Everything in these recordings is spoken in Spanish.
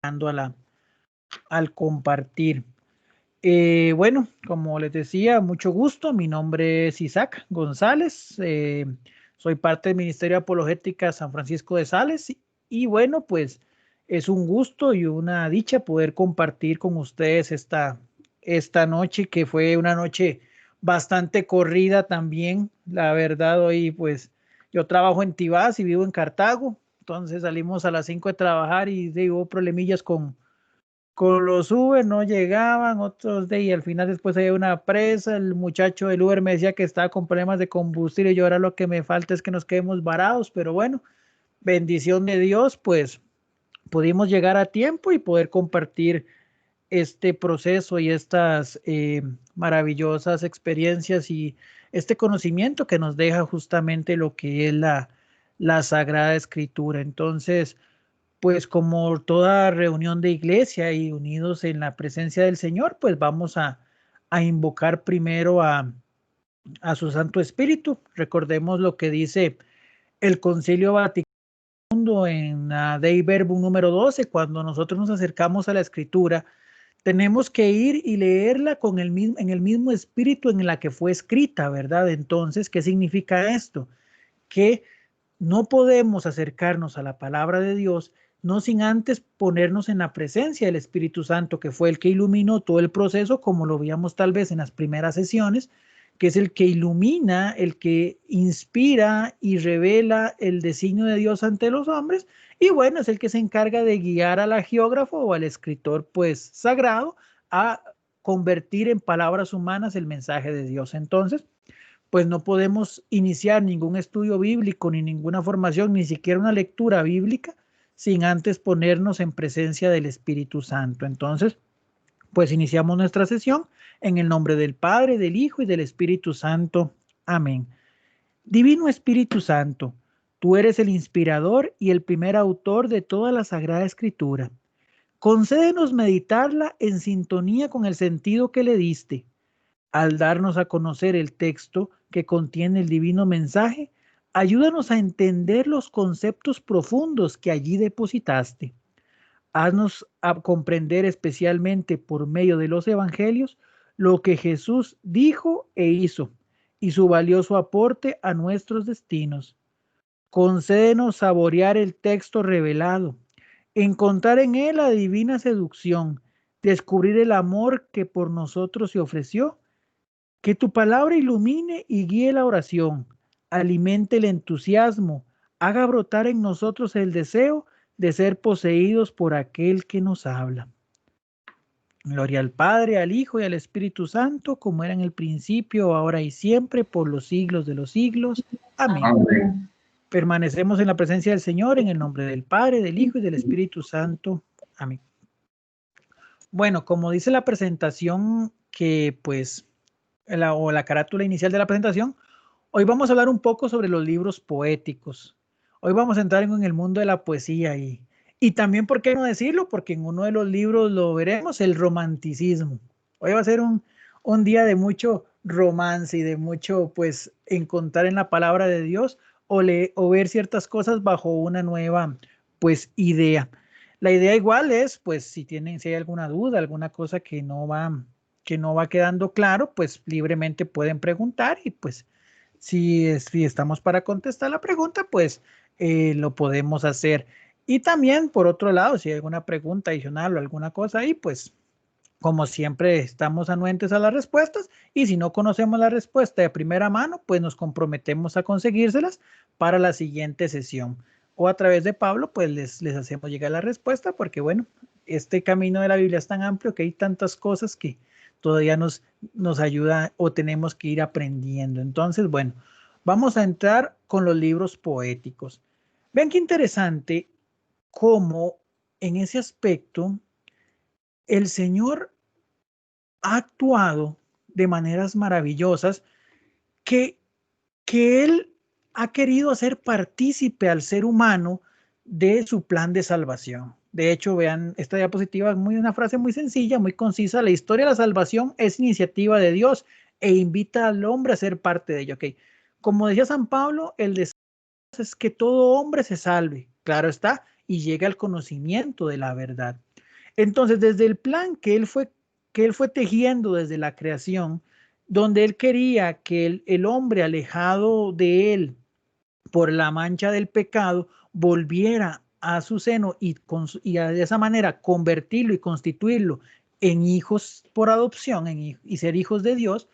al compartir. Bueno, como les decía, mucho gusto. Mi nombre es Isaac González. Soy parte del Ministerio de Apologética San Francisco de Sales. Y bueno, pues es un gusto y una dicha poder compartir con ustedes esta noche, que fue una noche bastante corrida también. La verdad, hoy pues yo trabajo en Tibás y vivo en Cartago. Entonces salimos a las 5 de trabajar y hubo problemillas con los Uber, no llegaban, otros de, y al final después había una presa, el muchacho del Uber me decía que estaba con problemas de combustible y yo ahora lo que me falta es que nos quedemos varados, pero bueno, bendición de Dios, pues pudimos llegar a tiempo y poder compartir este proceso y estas maravillosas experiencias y este conocimiento que nos deja justamente lo que es la Sagrada Escritura. Entonces, pues como toda reunión de iglesia y unidos en la presencia del Señor, pues vamos a invocar primero a su Santo Espíritu. Recordemos lo que dice el Concilio Vaticano II en Dei Verbum número 12, cuando nosotros nos acercamos a la Escritura, tenemos que ir y leerla con en el mismo espíritu en la que fue escrita, ¿verdad? Entonces, ¿qué significa esto? Que no podemos acercarnos a la palabra de Dios no sin antes ponernos en la presencia del Espíritu Santo, que fue el que iluminó todo el proceso, como lo veíamos tal vez en las primeras sesiones, que es el que ilumina, el que inspira y revela el designio de Dios ante los hombres, y bueno, es el que se encarga de guiar al agiógrafo o al escritor pues sagrado a convertir en palabras humanas el mensaje de Dios. Entonces, pues no podemos iniciar ningún estudio bíblico ni ninguna formación, ni siquiera una lectura bíblica, sin antes ponernos en presencia del Espíritu Santo. Entonces, pues iniciamos nuestra sesión en el nombre del Padre, del Hijo y del Espíritu Santo. Amén. Divino Espíritu Santo, tú eres el inspirador y el primer autor de toda la Sagrada Escritura. Concédenos meditarla en sintonía con el sentido que le diste. Al darnos a conocer el texto que contiene el divino mensaje, ayúdanos a entender los conceptos profundos que allí depositaste. Haznos a comprender especialmente por medio de los evangelios lo que Jesús dijo e hizo y su valioso aporte a nuestros destinos. Concédenos saborear el texto revelado, encontrar en él la divina seducción, descubrir el amor que por nosotros se ofreció. Que tu palabra ilumine y guíe la oración, alimente el entusiasmo, haga brotar en nosotros el deseo de ser poseídos por aquel que nos habla. Gloria al Padre, al Hijo y al Espíritu Santo, como era en el principio, ahora y siempre, por los siglos de los siglos. Amén. Amén. Permanecemos en la presencia del Señor, en el nombre del Padre, del Hijo y del Espíritu Santo. Amén. Bueno, como dice la presentación que pues la carátula inicial de la presentación, hoy vamos a hablar un poco sobre los libros poéticos. Hoy vamos a entrar en el mundo de la poesía y también, ¿por qué no decirlo? Porque en uno de los libros lo veremos, el romanticismo. Hoy va a ser un día de mucho romance y de mucho, pues, encontrar en la palabra de Dios o ver ciertas cosas bajo una nueva, pues, idea. La idea igual es, pues, si hay alguna duda, alguna cosa que no va quedando claro, pues libremente pueden preguntar y pues si estamos para contestar la pregunta, pues lo podemos hacer. Y también, por otro lado, si hay alguna pregunta adicional o alguna cosa ahí, pues como siempre estamos anuentes a las respuestas y si no conocemos la respuesta de primera mano, pues nos comprometemos a conseguírselas para la siguiente sesión. O a través de Pablo, pues les hacemos llegar la respuesta porque bueno, este camino de la Biblia es tan amplio que hay tantas cosas que todavía nos ayuda o tenemos que ir aprendiendo. Entonces, bueno, vamos a entrar con los libros poéticos. Vean qué interesante cómo en ese aspecto el Señor ha actuado de maneras maravillosas que, que Él ha querido hacer partícipe al ser humano de su plan de salvación. De hecho, vean, esta diapositiva es una frase muy sencilla, muy concisa. La historia de la salvación es iniciativa de Dios e invita al hombre a ser parte de ello. Okay. Como decía San Pablo, el deseo es que todo hombre se salve, claro está, y llegue al conocimiento de la verdad. Entonces, desde el plan que él fue tejiendo desde la creación, donde él quería que el hombre alejado de él por la mancha del pecado volviera a su seno y de esa manera convertirlo y constituirlo en hijos por adopción y ser hijos de Dios,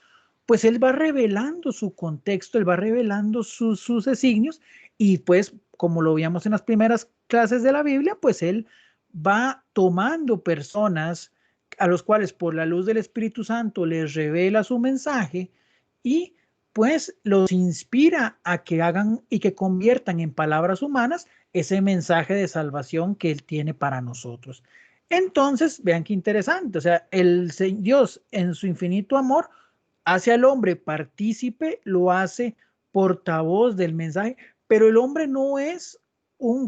pues él va revelando su contexto, él va revelando sus designios y pues como lo veíamos en las primeras clases de la Biblia, pues él va tomando personas a los cuales por la luz del Espíritu Santo les revela su mensaje y pues los inspira a que hagan y que conviertan en palabras humanas ese mensaje de salvación que él tiene para nosotros. Entonces, vean qué interesante, o sea, Dios en su infinito amor hace al hombre partícipe, lo hace portavoz del mensaje, pero el hombre no es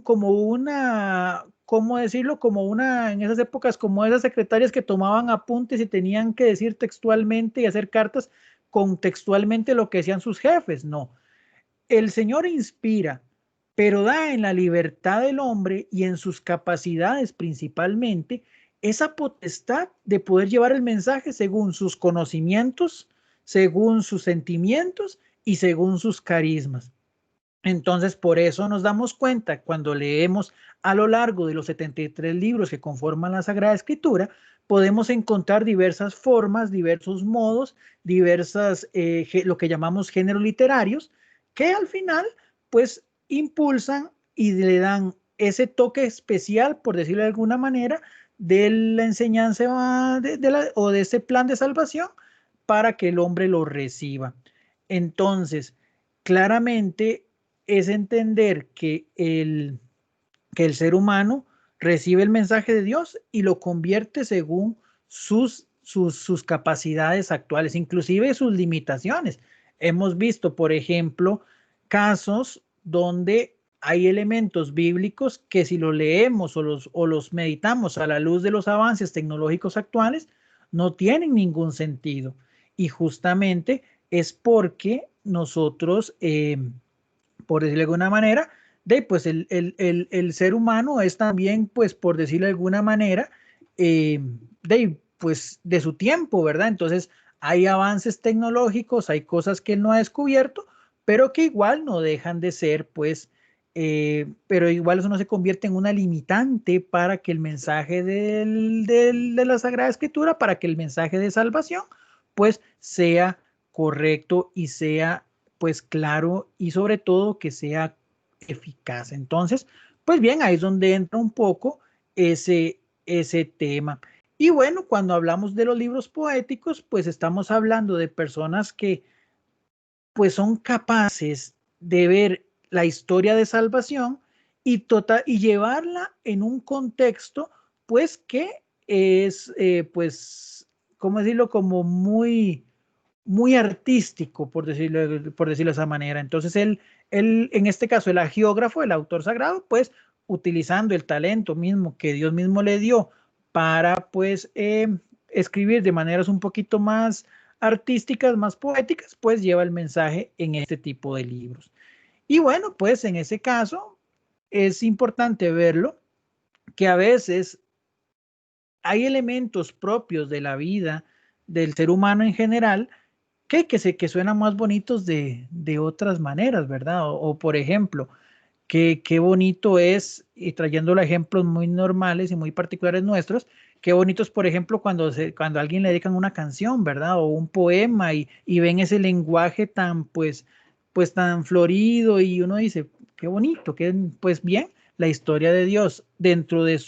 como una, ¿cómo decirlo? Como una, en esas épocas, como esas secretarias que tomaban apuntes y tenían que decir textualmente y hacer cartas con textualmente lo que decían sus jefes. No, el Señor inspira, pero da en la libertad del hombre y en sus capacidades principalmente esa potestad de poder llevar el mensaje según sus conocimientos, según sus sentimientos y según sus carismas. Entonces, por eso nos damos cuenta cuando leemos a lo largo de los 73 libros que conforman la Sagrada Escritura, podemos encontrar diversas formas, diversos modos, diversas, lo que llamamos géneros literarios, que al final, pues, impulsan y le dan ese toque especial, por decirlo de alguna manera, de la enseñanza o de ese plan de salvación para que el hombre lo reciba. Entonces, claramente es entender que el ser humano recibe el mensaje de Dios y lo convierte según sus capacidades actuales, inclusive sus limitaciones. Hemos visto, por ejemplo, casos donde hay elementos bíblicos que si los leemos o los meditamos a la luz de los avances tecnológicos actuales, no tienen ningún sentido. Y justamente es porque nosotros, por decirlo de alguna manera, pues el ser humano es también, pues por decirlo de alguna manera, pues de su tiempo, ¿verdad? Entonces hay avances tecnológicos, hay cosas que él no ha descubierto, pero que igual no dejan de ser, pues, pero igual eso no se convierte en una limitante para que el mensaje de la Sagrada Escritura, para que el mensaje de salvación, pues sea correcto y sea pues claro y sobre todo que sea eficaz. Entonces, pues bien, ahí es donde entra un poco ese tema. Y bueno, cuando hablamos de los libros poéticos, pues estamos hablando de personas que pues son capaces de ver la historia de salvación y llevarla en un contexto pues que es pues, ¿cómo decirlo? Como muy artístico, por decirlo de esa manera. Entonces, él, en este caso, el agiógrafo, el autor sagrado, pues, utilizando el talento mismo que Dios mismo le dio para, pues, escribir de maneras un poquito más artísticas, más poéticas, pues lleva el mensaje en este tipo de libros. Y bueno, pues en ese caso es importante verlo, que a veces hay elementos propios de la vida del ser humano en general que suenan más bonitos de otras maneras, ¿verdad? Por ejemplo, qué bonito es, y trayéndolo a ejemplos muy normales y muy particulares nuestros, qué bonito es, por ejemplo, cuando a alguien le dedican una canción, ¿verdad? O un poema y ven ese lenguaje tan, pues tan florido y uno dice, qué bonito, pues bien, la historia de Dios dentro de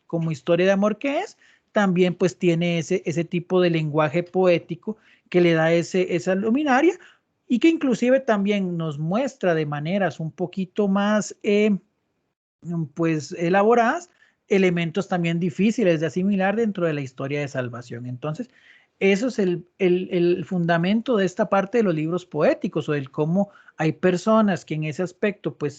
como historia de amor que es, también pues tiene ese tipo de lenguaje poético que le da esa luminaria y que inclusive también nos muestra de maneras un poquito más pues elaboradas elementos también difíciles de asimilar dentro de la historia de salvación. Entonces, eso es el fundamento de esta parte de los libros poéticos o del cómo hay personas que en ese aspecto, pues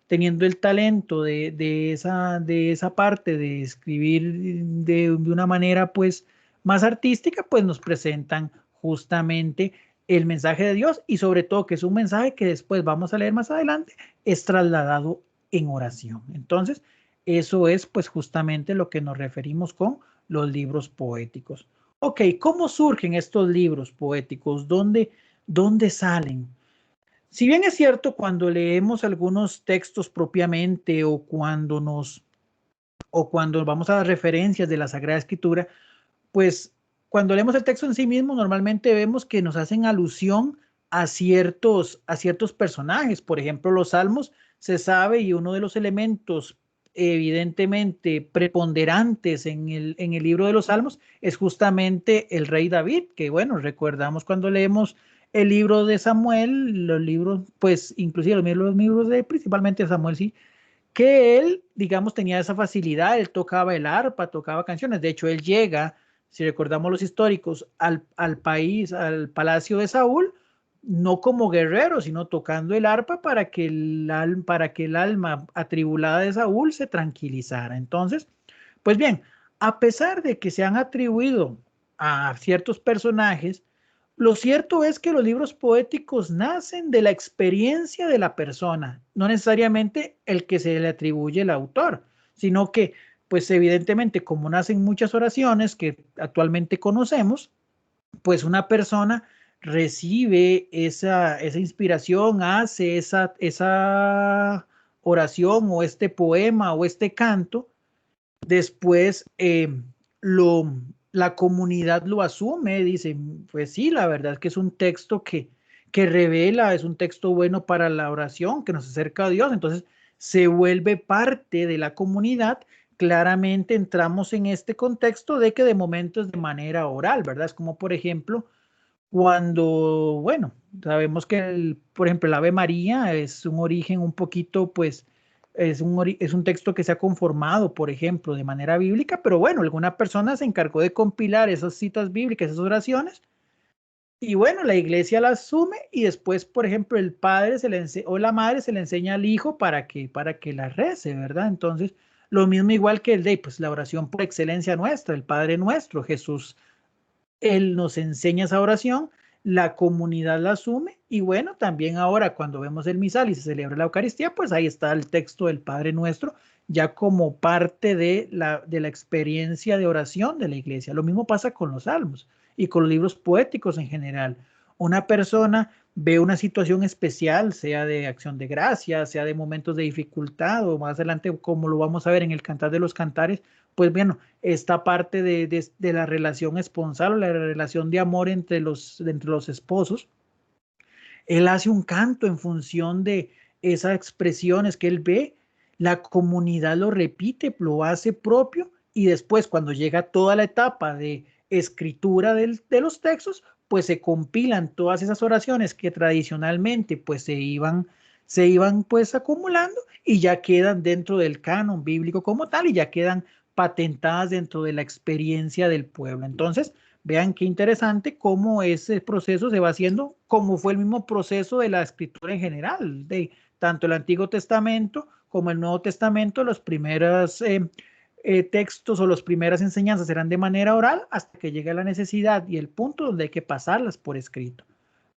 teniendo el talento de esa parte de escribir de una manera pues más artística, pues nos presentan justamente el mensaje de Dios y sobre todo que es un mensaje que después vamos a leer más adelante, es trasladado en oración. Entonces, Eso es pues justamente lo que nos referimos con los libros poéticos. Ok, ¿cómo surgen estos libros poéticos? ¿Dónde salen? Si bien es cierto, cuando leemos algunos textos propiamente o cuando vamos a las referencias de la Sagrada Escritura, pues cuando leemos el texto en sí mismo, normalmente vemos que nos hacen alusión a ciertos personajes. Por ejemplo, los salmos se sabe y uno de los elementos evidentemente preponderantes en el libro de los salmos es justamente el rey David, que bueno, recordamos cuando leemos el libro de Samuel, los libros, pues inclusive los libros de principalmente Samuel, sí, que él, digamos, tenía esa facilidad, él tocaba el arpa, tocaba canciones, de hecho él llega, si recordamos los históricos, al país, al palacio de Saúl, no como guerrero, sino tocando el arpa para que el alma atribulada de Saúl se tranquilizara. Entonces, pues bien, a pesar de que se han atribuido a ciertos personajes, lo cierto es que los libros poéticos nacen de la experiencia de la persona, no necesariamente el que se le atribuye el autor, sino que, pues evidentemente, como nacen muchas oraciones que actualmente conocemos, pues una persona recibe esa inspiración, hace esa oración o este poema o este canto. Después la comunidad lo asume, dice, pues sí, la verdad es que es un texto que revela, es un texto bueno para la oración, que nos acerca a Dios, entonces se vuelve parte de la comunidad. Claramente entramos en este contexto de que de momento es de manera oral, ¿verdad? Es como, por ejemplo, cuando, bueno, sabemos que, por ejemplo, el Ave María es un origen un poquito, pues, es un texto que se ha conformado, por ejemplo, de manera bíblica, pero bueno, alguna persona se encargó de compilar esas citas bíblicas, esas oraciones, y bueno, la iglesia las asume y después, por ejemplo, el padre o la madre se le enseña al hijo para que la rece, ¿verdad? Entonces, lo mismo igual que el de, pues, la oración por excelencia nuestra, el Padre nuestro, Jesús, él nos enseña esa oración, la comunidad la asume y bueno, también ahora cuando vemos el misal y se celebra la Eucaristía, pues ahí está el texto del Padre Nuestro ya como parte de la experiencia de oración de la iglesia. Lo mismo pasa con los salmos y con los libros poéticos en general. Una persona ve una situación especial, sea de acción de gracia, sea de momentos de dificultad o más adelante, como lo vamos a ver en el Cantar de los Cantares, pues bueno, esta parte de la relación esponsal o la relación de amor entre los esposos, él hace un canto en función de esas expresiones que él ve, la comunidad lo repite, lo hace propio y después cuando llega toda la etapa de escritura de los textos, pues se compilan todas esas oraciones que tradicionalmente pues se iban pues acumulando y ya quedan dentro del canon bíblico como tal y ya quedan patentadas dentro de la experiencia del pueblo. Entonces, vean qué interesante cómo ese proceso se va haciendo, como fue el mismo proceso de la escritura en general, de tanto el Antiguo Testamento como el Nuevo Testamento, los primeros textos o las primeras enseñanzas serán de manera oral hasta que llegue la necesidad y el punto donde hay que pasarlas por escrito.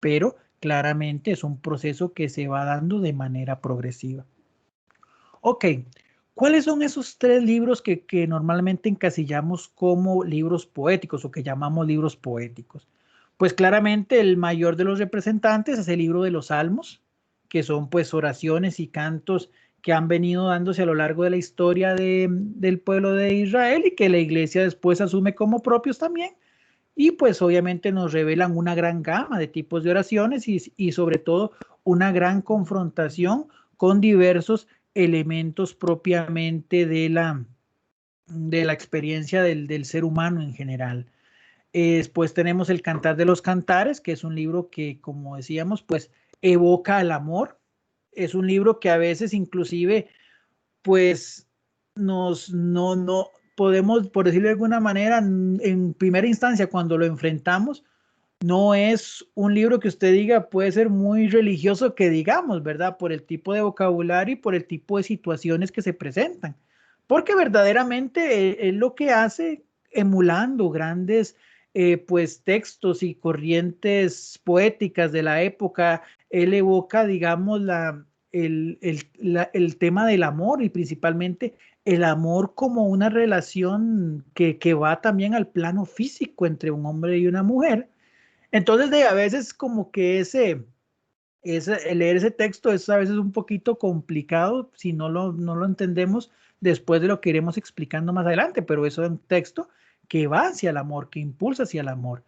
Pero claramente es un proceso que se va dando de manera progresiva. Ok, ¿cuáles son esos tres libros que normalmente encasillamos como libros poéticos o que llamamos libros poéticos? Pues claramente el mayor de los representantes es el libro de los Salmos, que son pues oraciones y cantos que han venido dándose a lo largo de la historia del pueblo de Israel y que la iglesia después asume como propios también. Y pues obviamente nos revelan una gran gama de tipos de oraciones y sobre todo una gran confrontación con diversos elementos propiamente de la experiencia del ser humano en general. Después tenemos el Cantar de los Cantares, que es un libro que, como decíamos, pues evoca el amor. Es un libro que a veces inclusive pues no podemos, por decirlo de alguna manera, en primera instancia, cuando lo enfrentamos, no es un libro que usted diga puede ser muy religioso que digamos, ¿verdad? Por el tipo de vocabulario y por el tipo de situaciones que se presentan. Porque verdaderamente es lo que hace emulando grandes pues textos y corrientes poéticas de la época, él evoca, digamos, el tema del amor y principalmente el amor como una relación que va también al plano físico entre un hombre y una mujer. Entonces, a veces como que leer ese texto es a veces un poquito complicado si no lo entendemos después de lo que iremos explicando más adelante, pero eso es un texto que va hacia el amor, que impulsa hacia el amor.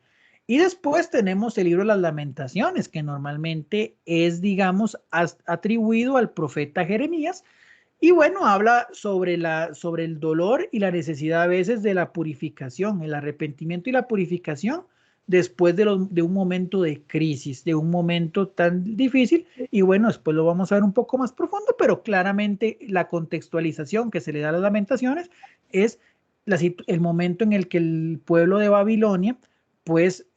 Y después tenemos el libro de las Lamentaciones, que normalmente es, digamos, atribuido al profeta Jeremías. Y bueno, habla sobre el dolor y la necesidad a veces de la purificación, el arrepentimiento y la purificación después de un momento de crisis, de un momento tan difícil. Y bueno, después lo vamos a ver un poco más profundo, pero claramente la contextualización que se le da a las Lamentaciones es el momento en el que el pueblo de Babilonia pues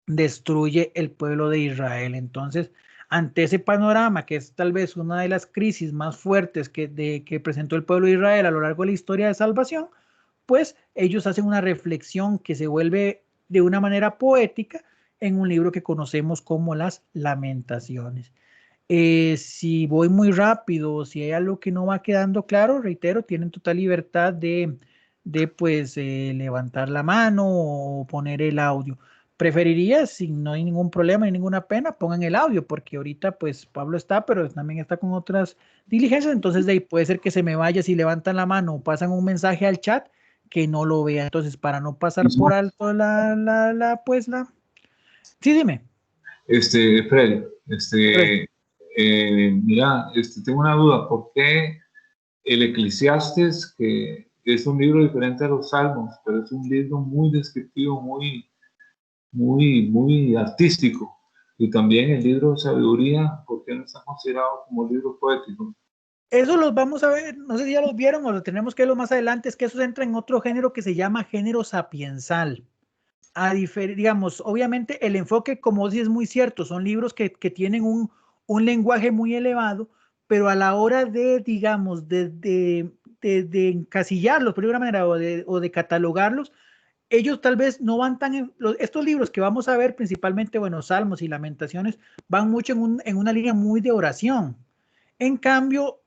destruye el pueblo de Israel. Entonces, ante ese panorama, que es tal vez una de las crisis más fuertes que presentó el pueblo de Israel a lo largo de la historia de salvación, pues ellos hacen una reflexión que se vuelve de una manera poética en un libro que conocemos como las Lamentaciones. Si voy muy rápido, si hay algo que no va quedando claro, reitero, tienen total libertad de pues levantar la mano o poner el audio. Preferiría, si no hay ningún problema ni ninguna pena, pongan el audio, porque ahorita pues Pablo está, pero también está con otras diligencias, entonces de ahí puede ser que se me vaya si levantan la mano o pasan un mensaje al chat que no lo vea. Entonces, para no pasar por alto Sí, dime. Fred, Fred. mira, tengo una duda. ¿Por qué el Eclesiastes, que es un libro diferente a los Salmos, pero es un libro muy descriptivo, muy artístico, y también el libro de sabiduría, ¿por qué no está considerado como libro poético? Eso los vamos a ver, no sé si ya los vieron o lo tenemos que verlo más adelante, es que eso entra en otro género que se llama género sapiensal. Digamos, obviamente el enfoque, como sí es muy cierto, son libros que tienen un lenguaje muy elevado, pero a la hora de, digamos, de encasillarlos, por alguna manera, o de catalogarlos, ellos tal vez no van estos libros que vamos a ver, principalmente, bueno, Salmos y Lamentaciones, van mucho en una línea muy de oración. En cambio,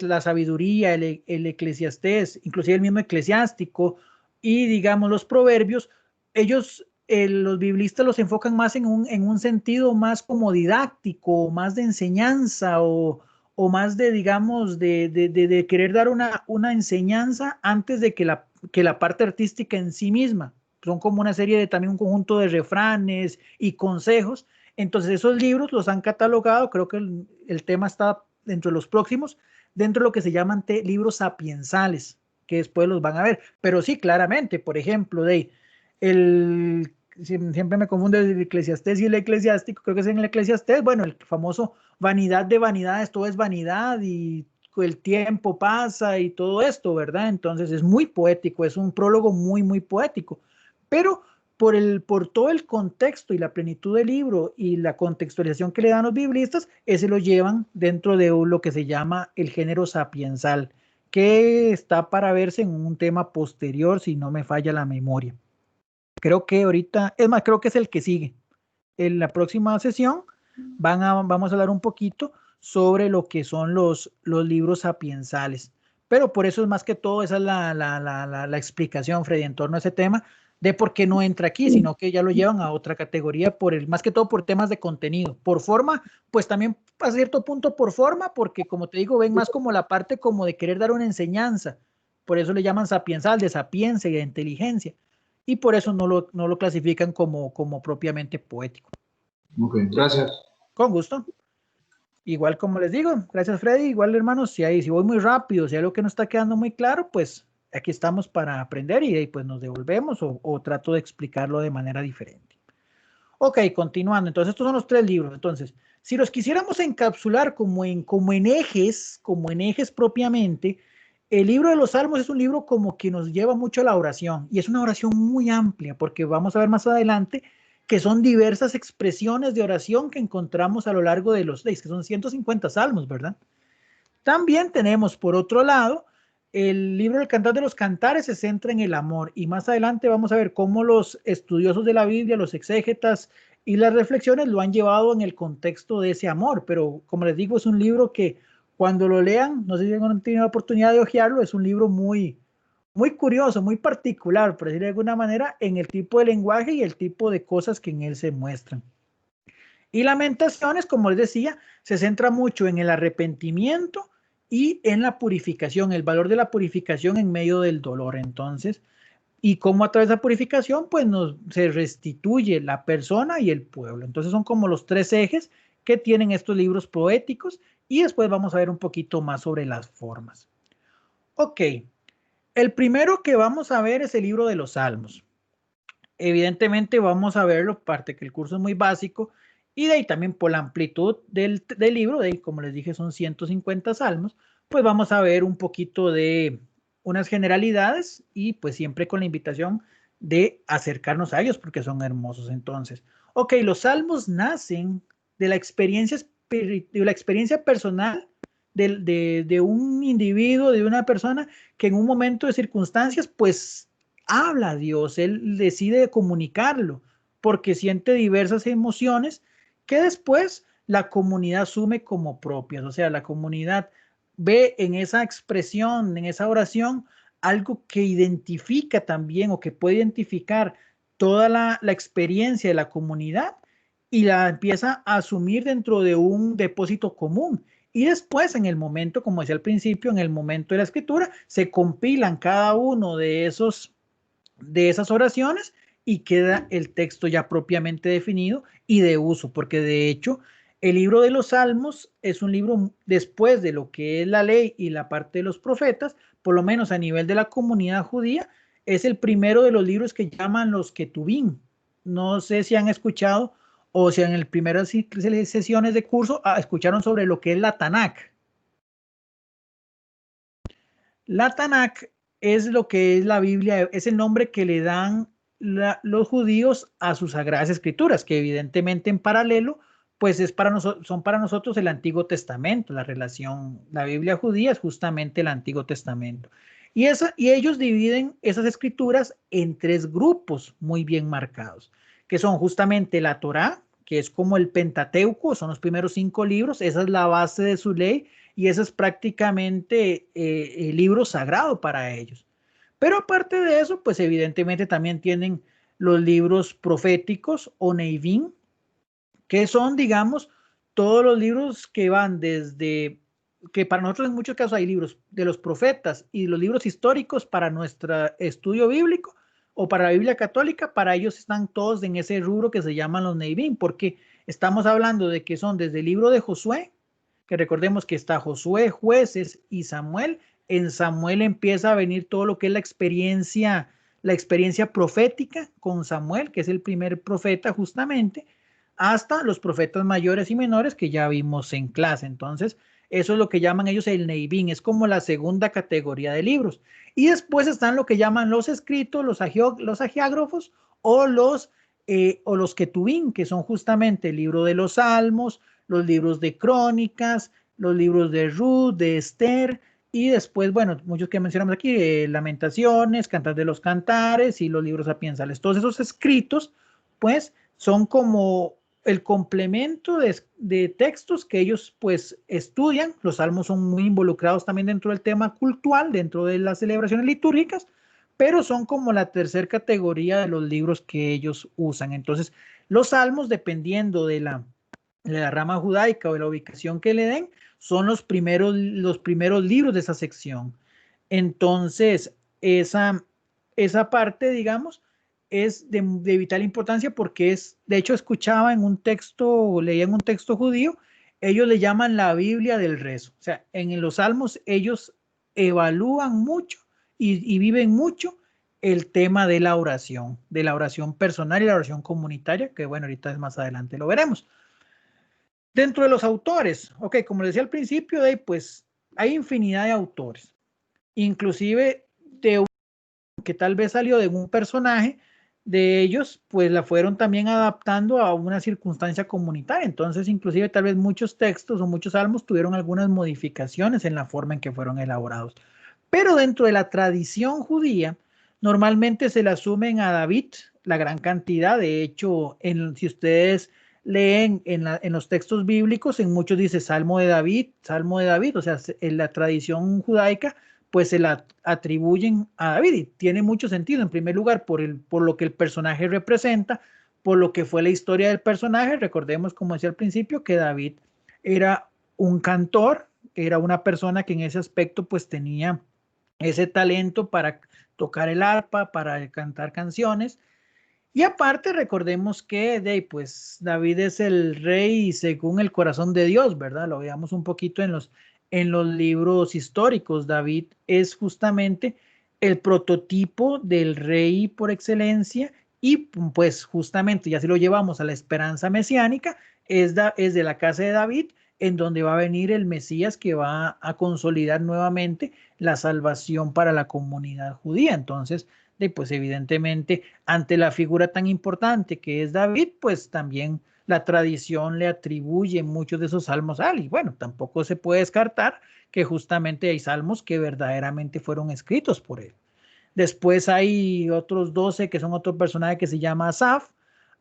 la sabiduría, el eclesiastés, inclusive el mismo eclesiástico y digamos los proverbios, los biblistas los enfocan más en un sentido más como didáctico, más de enseñanza o más de, digamos, de querer dar una enseñanza antes de que la parte artística en sí misma. Son como una serie también un conjunto de refranes y consejos. Entonces esos libros los han catalogado, creo que el tema está dentro de los próximos, dentro de lo que se llaman libros sapiensales, que después los van a ver. Pero sí, claramente, por ejemplo, siempre me confunde el eclesiastés y el eclesiástico, creo que es en el eclesiastés, bueno, el famoso vanidad de vanidades, todo es vanidad y el tiempo pasa y todo esto, ¿verdad? Entonces es muy poético, es un prólogo muy poético, pero por todo el contexto y la plenitud del libro y la contextualización que le dan los biblistas, ese lo llevan dentro de lo que se llama el género sapiensal, que está para verse en un tema posterior, si no me falla la memoria. Creo que ahorita, es más, creo que es el que sigue. En la próxima sesión vamos a hablar un poquito sobre lo que son los libros sapiensales. Pero por eso es más que todo, esa es la explicación, Freddy, en torno a ese tema, de por qué no entra aquí, sino que ya lo llevan a otra categoría, más que todo por temas de contenido. Por forma, pues también a cierto punto por forma, porque como te digo, ven más como la parte como de querer dar una enseñanza. Por eso le llaman sapiensal, de sapiencia y de inteligencia. Y por eso no lo clasifican como propiamente poético. Ok, gracias. Con gusto. Igual como les digo, gracias Freddy, igual hermanos, si voy muy rápido, si hay algo que no está quedando muy claro, pues aquí estamos para aprender y pues nos devolvemos o trato de explicarlo de manera diferente. Ok, continuando, entonces estos son los 3 libros. Entonces, si los quisiéramos encapsular como en ejes propiamente, el libro de los Salmos es un libro como que nos lleva mucho a la oración y es una oración muy amplia porque vamos a ver más adelante que son diversas expresiones de oración que encontramos a lo largo de los 6, que son 150 salmos, ¿verdad? También tenemos, por otro lado, el libro del Cantar de los Cantares se centra en el amor y más adelante vamos a ver cómo los estudiosos de la Biblia, los exégetas y las reflexiones lo han llevado en el contexto de ese amor, pero como les digo, es un libro que cuando lo lean, no sé si han tenido la oportunidad de hojearlo, es un libro muy, muy curioso, muy particular, por decirlo de alguna manera, en el tipo de lenguaje y el tipo de cosas que en él se muestran. Y Lamentaciones, como les decía, se centra mucho en el arrepentimiento y en la purificación, el valor de la purificación en medio del dolor. Entonces, y cómo a través de la purificación, pues se restituye la persona y el pueblo. Entonces son como los tres ejes que tienen estos libros poéticos y después vamos a ver un poquito más sobre las formas. Ok, el primero que vamos a ver es el libro de los Salmos. Evidentemente vamos a verlo, parte que el curso es muy básico, y de ahí también por la amplitud del libro, de ahí, como les dije, son 150 salmos, pues vamos a ver un poquito de unas generalidades y pues siempre con la invitación de acercarnos a ellos porque son hermosos. Entonces, ok, los salmos nacen de la experiencia, de la experiencia personal de un individuo, de una persona que en un momento de circunstancias, pues habla a Dios, él decide comunicarlo porque siente diversas emociones que después la comunidad asume como propias, o sea, la comunidad ve en esa expresión, en esa oración, algo que identifica también o que puede identificar toda la experiencia de la comunidad y la empieza a asumir dentro de un depósito común. Y después, en el momento, como decía al principio, en el momento de la escritura, se compilan cada uno de esas oraciones y queda el texto ya propiamente definido y de uso, porque de hecho el libro de los Salmos es un libro después de lo que es la ley y la parte de los profetas, por lo menos a nivel de la comunidad judía, es el primero de los libros que llaman los Ketubim. No sé si han escuchado o si en las primeras sesiones de curso escucharon sobre lo que es la Tanakh. La Tanakh es lo que es la Biblia, es el nombre que le dan los judíos a sus sagradas escrituras, que evidentemente en paralelo, pues son para nosotros el Antiguo Testamento, la relación, la Biblia judía es justamente el Antiguo Testamento. Y ellos dividen esas escrituras en tres grupos muy bien marcados, que son justamente la Torá, que es como el Pentateuco, son los primeros 5 libros, esa es la base de su ley, y eso es prácticamente el libro sagrado para ellos. Pero aparte de eso, pues evidentemente también tienen los libros proféticos o Neivim, que son, digamos, todos los libros que van desde, que para nosotros en muchos casos hay libros de los profetas y los libros históricos para nuestro estudio bíblico o para la Biblia católica, para ellos están todos en ese rubro que se llaman los Neivim, porque estamos hablando de que son desde el libro de Josué, que recordemos que está Josué, Jueces y Samuel. En Samuel empieza a venir todo lo que es la experiencia profética con Samuel, que es el primer profeta justamente, hasta los profetas mayores y menores que ya vimos en clase. Entonces, eso es lo que llaman ellos el Neivim, es como la segunda categoría de libros. Y después están lo que llaman los escritos, los agiágrafos o los Ketubim, que son justamente el libro de los Salmos, los libros de Crónicas, los libros de Ruth, de Esther, y después, bueno, muchos que mencionamos aquí, Lamentaciones, Cantar de los Cantares y los libros sapiensales. Todos esos escritos, pues, son como el complemento de textos que ellos, pues, estudian. Los salmos son muy involucrados también dentro del tema cultural, dentro de las celebraciones litúrgicas, pero son como la tercera categoría de los libros que ellos usan. Entonces, los salmos, dependiendo de la rama judaica o de la ubicación que le den, son los primeros libros de esa sección. Entonces, esa parte, digamos, es de vital importancia porque de hecho, escuchaba en un texto, leía en un texto judío, ellos le llaman la Biblia del rezo. O sea, en los salmos ellos evalúan mucho y viven mucho el tema de la oración personal y la oración comunitaria, que bueno, ahorita es más adelante lo veremos. Dentro de los autores, ok, como les decía al principio, pues hay infinidad de autores, inclusive de un que tal vez salió de un personaje de ellos, pues la fueron también adaptando a una circunstancia comunitaria. Entonces, inclusive tal vez muchos textos o muchos salmos tuvieron algunas modificaciones en la forma en que fueron elaborados. Pero dentro de la tradición judía, normalmente se le asumen a David la gran cantidad. De hecho, si ustedes leen en los textos bíblicos, en muchos dice Salmo de David, o sea, en la tradición judaica, pues se la atribuyen a David y tiene mucho sentido. En primer lugar, por lo que el personaje representa, por lo que fue la historia del personaje. Recordemos, como decía al principio, que David era un cantor, era una persona que en ese aspecto pues tenía ese talento para tocar el arpa, para cantar canciones. Y aparte recordemos que pues David es el rey según el corazón de Dios, ¿verdad? Lo veamos un poquito en los libros históricos. David es justamente el prototipo del rey por excelencia y pues justamente ya si lo llevamos a la esperanza mesiánica, es de la casa de David en donde va a venir el Mesías que va a consolidar nuevamente la salvación para la comunidad judía. Entonces, pues evidentemente ante la figura tan importante que es David, pues también la tradición le atribuye muchos de esos salmos a él. Y bueno, tampoco se puede descartar que justamente hay salmos que verdaderamente fueron escritos por él. Después hay otros 12 que son otro personaje que se llama Asaf.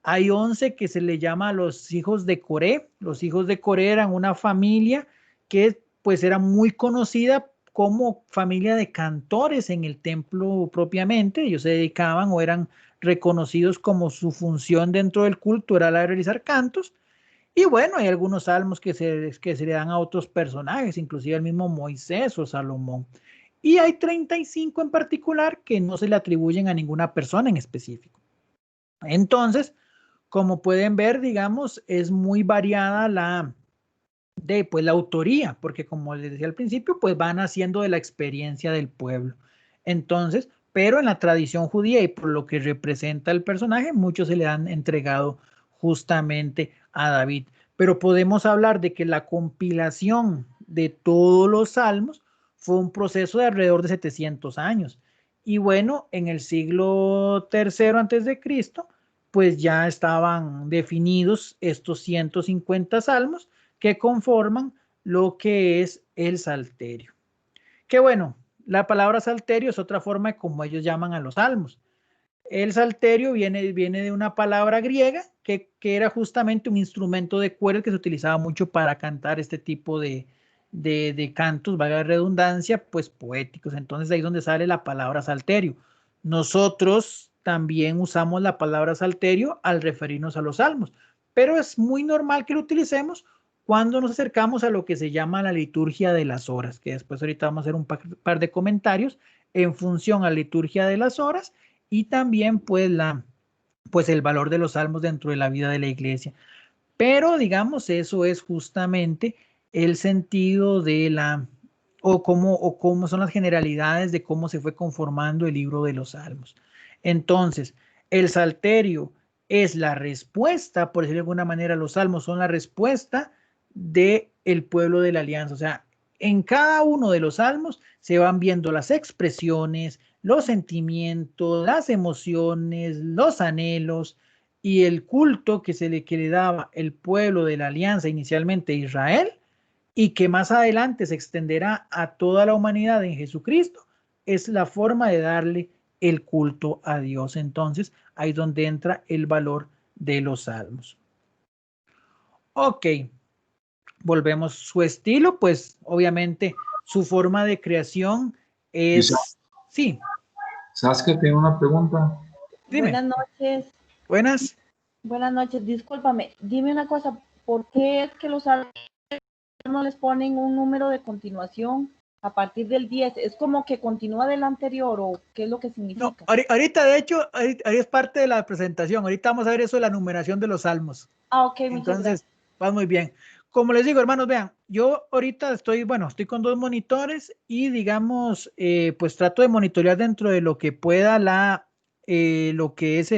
Hay 11 que se le llama los hijos de Coré. Los hijos de Coré eran una familia que pues era muy conocida como familia de cantores en el templo propiamente. Ellos se dedicaban o eran reconocidos como su función dentro del culto era la de realizar cantos. Y bueno, hay algunos salmos que se le dan a otros personajes, inclusive al mismo Moisés o Salomón. Y hay 35 en particular que no se le atribuyen a ninguna persona en específico. Entonces, como pueden ver, digamos, es muy variada pues, la autoría, porque como les decía al principio, pues van haciendo de la experiencia del pueblo. Entonces, pero en la tradición judía y por lo que representa el personaje, muchos se le han entregado justamente a David. Pero podemos hablar de que la compilación de todos los salmos fue un proceso de alrededor de 700 años. Y bueno, en el siglo III antes de Cristo, pues ya estaban definidos estos 150 salmos que conforman lo que es el salterio. Que bueno, la palabra salterio es otra forma de como ellos llaman a los salmos. El salterio viene de una palabra griega que era justamente un instrumento de cuerda que se utilizaba mucho para cantar este tipo de cantos, valga la redundancia, pues poéticos. Entonces ahí es donde sale la palabra salterio. Nosotros también usamos la palabra salterio al referirnos a los salmos, pero es muy normal que lo utilicemos cuando nos acercamos a lo que se llama la liturgia de las horas, que después ahorita vamos a hacer un par de comentarios en función a la liturgia de las horas y también pues el valor de los salmos dentro de la vida de la iglesia. Pero digamos, eso es justamente el sentido de o cómo son las generalidades de cómo se fue conformando el libro de los salmos. Entonces, el salterio es la respuesta, por decirlo de alguna manera, los salmos son la respuesta del pueblo de la alianza. O sea, en cada uno de los salmos se van viendo las expresiones, los sentimientos, las emociones, los anhelos y el culto que le daba el pueblo de la alianza inicialmente a Israel y que más adelante se extenderá a toda la humanidad en Jesucristo, es la forma de darle el culto a Dios. Entonces, ahí es donde entra el valor de los salmos. Ok, volvemos. Su estilo, pues obviamente su forma de creación es... Sí, ¿Sabes que tengo una pregunta? dime. Buenas noches. Buenas. Buenas noches, discúlpame. Dime una cosa, ¿por qué es que los salmos no les ponen un número de continuación a partir del 10? ¿Es como que continúa del anterior o qué es lo que significa? No, ahorita de hecho, ahí es parte de la presentación. Ahorita vamos a ver eso de la numeración de los salmos. Ah, ok, muchas Entonces, gracias. va muy bien. Como les digo, hermanos, vean, yo ahorita estoy con 2 monitores y digamos, pues trato de monitorear dentro de lo que pueda lo que es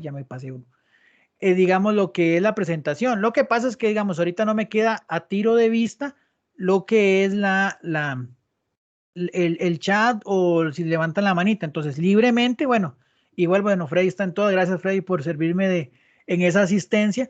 ya me pasé uno. Digamos lo que es la presentación. Lo que pasa es que, digamos, ahorita no me queda a tiro de vista lo que es el chat o si levantan la manita. Entonces, libremente, bueno, igual, bueno, Freddy está en todo. Gracias, Freddy, por servirme en esa asistencia.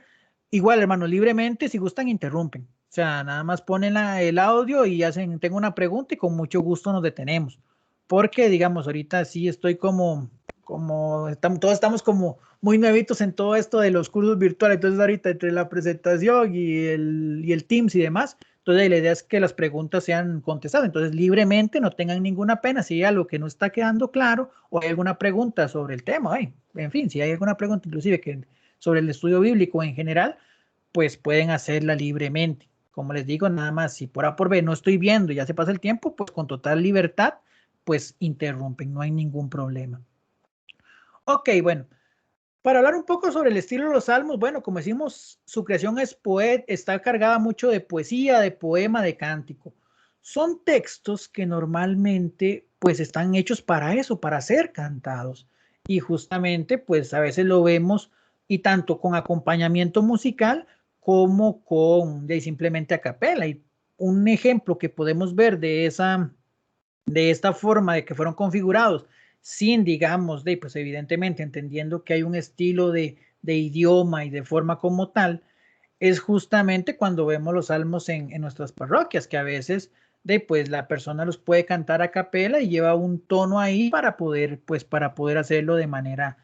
Igual, hermano, libremente, si gustan, interrumpen. O sea, nada más ponen el audio y tengo una pregunta y con mucho gusto nos detenemos. Porque, digamos, ahorita sí estoy como todos estamos como muy nuevitos en todo esto de los cursos virtuales, entonces ahorita entre la presentación y el Teams y demás, entonces la idea es que las preguntas sean contestadas, entonces libremente, no tengan ninguna pena, si hay algo que no está quedando claro o hay alguna pregunta sobre el tema, en fin, si hay alguna pregunta inclusive sobre el estudio bíblico en general, pues pueden hacerla libremente. Como les digo, nada más, si por A por B no estoy viendo y ya se pasa el tiempo, pues con total libertad, pues interrumpen, no hay ningún problema. Ok, bueno, para hablar un poco sobre el estilo de los salmos, bueno, como decimos, su creación está cargada mucho de poesía, de poema, de cántico. Son textos que normalmente pues están hechos para eso, para ser cantados. Y justamente pues a veces lo vemos y tanto con acompañamiento musical como simplemente a capela. Y un ejemplo que podemos ver de esta forma de que fueron configurados sin, digamos, pues evidentemente entendiendo que hay un estilo de idioma y de forma como tal, es justamente cuando vemos los salmos en nuestras parroquias, que a veces pues la persona los puede cantar a capela y lleva un tono ahí para poder hacerlo de manera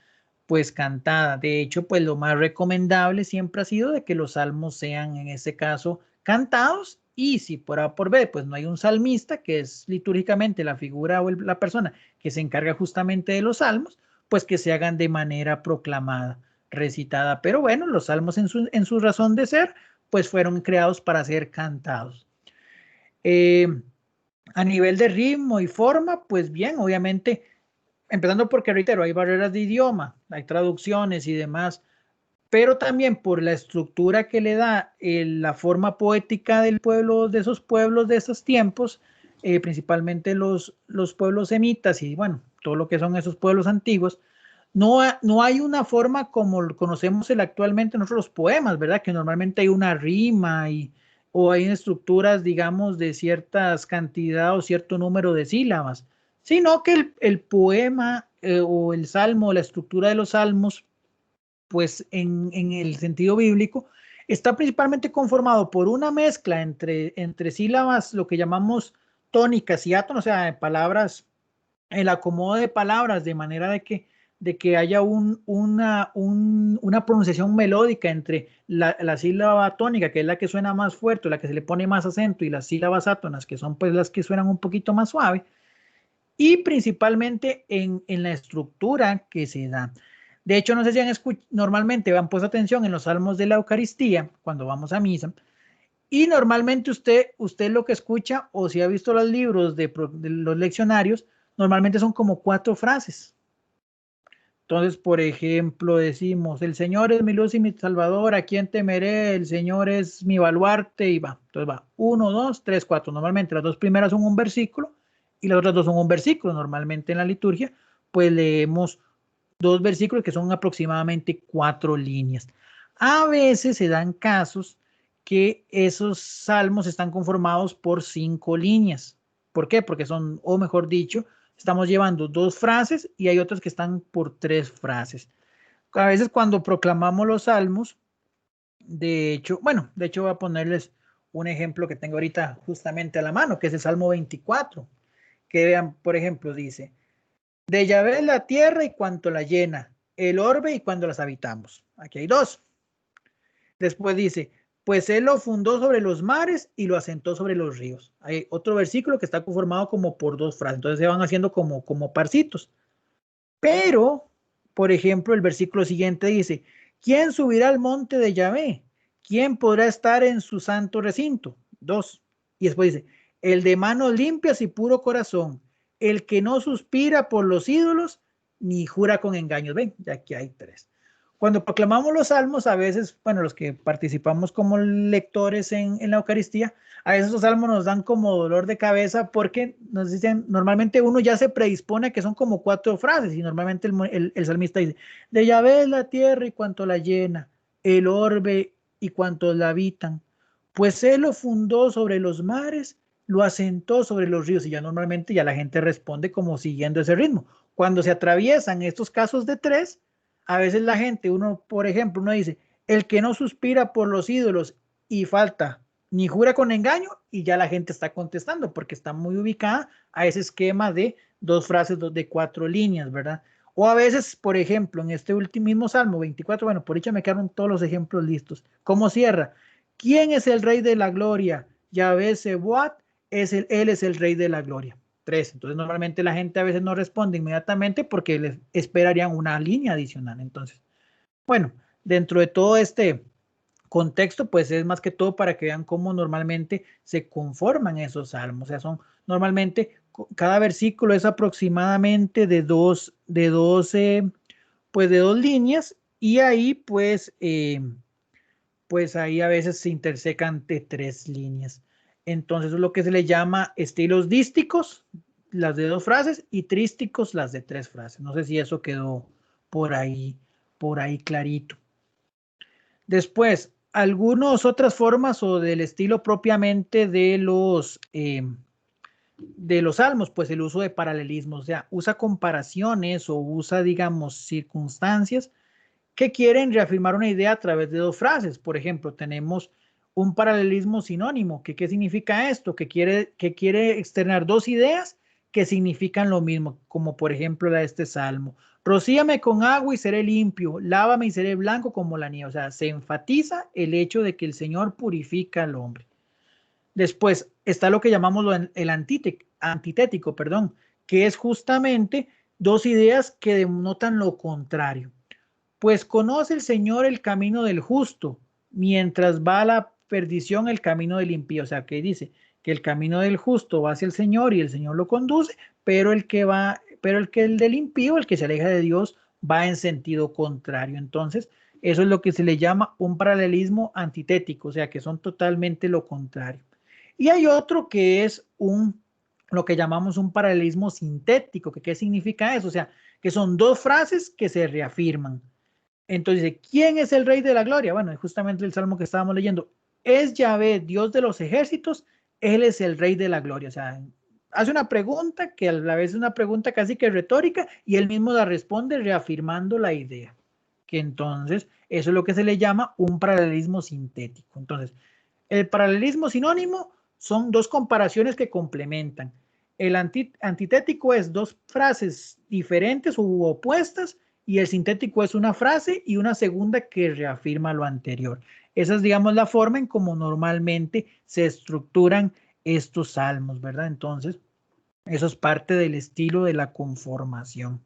pues cantada. De hecho, pues lo más recomendable siempre ha sido de que los salmos sean en ese caso cantados, y si por A por B pues no hay un salmista, que es litúrgicamente la figura o la persona que se encarga justamente de los salmos, pues que se hagan de manera proclamada, recitada. Pero bueno, los salmos en su razón de ser pues fueron creados para ser cantados. A nivel de ritmo y forma, pues bien, obviamente, empezando porque reitero, hay barreras de idioma, hay traducciones y demás, pero también por la estructura que le da la forma poética del pueblo, de esos pueblos de esos tiempos, principalmente los pueblos semitas y bueno, todo lo que son esos pueblos antiguos. No hay una forma como conocemos actualmente nosotros los poemas, ¿verdad? Que normalmente hay una rima o hay estructuras, digamos, de ciertas cantidad o cierto número de sílabas, sino que el poema o el salmo, la estructura de los salmos, pues en el sentido bíblico, está principalmente conformado por una mezcla entre sílabas, lo que llamamos tónicas y átonos, o sea, palabras, el acomodo de palabras de manera de que haya una pronunciación melódica entre la sílaba tónica, que es la que suena más fuerte, la que se le pone más acento, y las sílabas átonas, que son pues las que suenan un poquito más suave, y principalmente en la estructura que se da. De hecho, no sé si normalmente han puesto atención en los salmos de la Eucaristía, cuando vamos a misa, y normalmente usted lo que escucha, o si ha visto los libros de los leccionarios, normalmente son como 4 frases. Entonces, por ejemplo, decimos, el Señor es mi luz y mi salvador, ¿a quién temeré? El Señor es mi baluarte, y va. Entonces va 1, 2, 3, 4. Normalmente las 2 primeras son un versículo y las otras 2 son un versículo. Normalmente en la liturgia, pues leemos 2 versículos que son aproximadamente 4 líneas. A veces se dan casos que esos salmos están conformados por 5 líneas. ¿Por qué? Porque son, o mejor dicho, estamos llevando 2 frases y hay otras que están por 3 frases. A veces cuando proclamamos los salmos, de hecho voy a ponerles un ejemplo que tengo ahorita justamente a la mano, que es el Salmo 24, que vean, por ejemplo, dice, de Yahvé la tierra y cuanto la llena, el orbe y cuando las habitamos. Aquí hay 2. Después dice, pues él lo fundó sobre los mares y lo asentó sobre los ríos. Hay otro versículo que está conformado como por 2 frases, entonces se van haciendo como parcitos. Pero, por ejemplo, el versículo siguiente dice, ¿quién subirá al monte de Yahvé? ¿Quién podrá estar en su santo recinto? 2. Y después dice, el de manos limpias y puro corazón, el que no suspira por los ídolos, ni jura con engaños. Ven, ya aquí hay 3. Cuando proclamamos los salmos, a veces, bueno, los que participamos como lectores en la Eucaristía, a veces los salmos nos dan como dolor de cabeza porque nos dicen, normalmente uno ya se predispone a que son como 4 frases y normalmente el salmista dice, de Yahvé es la tierra y cuanto la llena, el orbe y cuantos la habitan, pues él lo fundó sobre los mares, lo asentó sobre los ríos, y ya normalmente ya la gente responde como siguiendo ese ritmo. Cuando se atraviesan estos casos de 3, a veces la gente, por ejemplo, uno dice, el que no suspira por los ídolos y falta, ni jura con engaño, y ya la gente está contestando porque está muy ubicada a ese esquema de 2 frases de 4 líneas, ¿verdad? O a veces, por ejemplo, en este último mismo Salmo 24, bueno, por dicha me quedaron todos los ejemplos listos. ¿Cómo cierra? ¿Quién es el rey de la gloria? Yahvé Sebuat, él es el rey de la gloria. 3. Entonces, normalmente la gente a veces no responde inmediatamente porque les esperarían una línea adicional. Entonces, bueno, dentro de todo este contexto, pues es más que todo para que vean cómo normalmente se conforman esos salmos. O sea, son normalmente, cada versículo es aproximadamente de 12, pues de 2 líneas, y ahí pues ahí a veces se intersecan de 3 líneas. Entonces, eso es lo que se le llama estilos dísticos, las de 2 frases, y trísticos, las de 3 frases. No sé si eso quedó por ahí clarito. Después, algunas otras formas o del estilo propiamente de los salmos, pues el uso de paralelismos, o sea, usa comparaciones o usa, digamos, circunstancias que quieren reafirmar una idea a través de 2 frases. Por ejemplo, tenemos un paralelismo sinónimo. ¿Qué significa esto? Que quiere externar 2 ideas que significan lo mismo, como por ejemplo la de este salmo. Rocíame con agua y seré limpio, lávame y seré blanco como la nieve. O sea, se enfatiza el hecho de que el Señor purifica al hombre. Después está lo que llamamos el antitético, que es justamente 2 ideas que denotan lo contrario. Pues conoce el Señor el camino del justo, mientras va a la perdición el camino del impío. O sea, que dice que el camino del justo va hacia el Señor y el Señor lo conduce, pero el del impío, el que se aleja de Dios, va en sentido contrario. Entonces, eso es lo que se le llama un paralelismo antitético, o sea, que son totalmente lo contrario. Y hay otro que es lo que llamamos un paralelismo sintético. ¿Qué significa eso? O sea, que son 2 frases que se reafirman. Entonces, ¿quién es el rey de la gloria? Bueno, justamente el salmo que estábamos leyendo. Es Yahvé, Dios de los ejércitos, él es el rey de la gloria. O sea, hace una pregunta que a la vez es una pregunta casi que retórica y él mismo la responde reafirmando la idea. Que entonces, eso es lo que se le llama un paralelismo sintético. Entonces, el paralelismo sinónimo son 2 comparaciones que complementan. El antitético es 2 frases diferentes u opuestas, y el sintético es una frase y una segunda que reafirma lo anterior. Esa es, digamos, la forma en cómo normalmente se estructuran estos salmos, ¿verdad? Entonces, eso es parte del estilo de la conformación.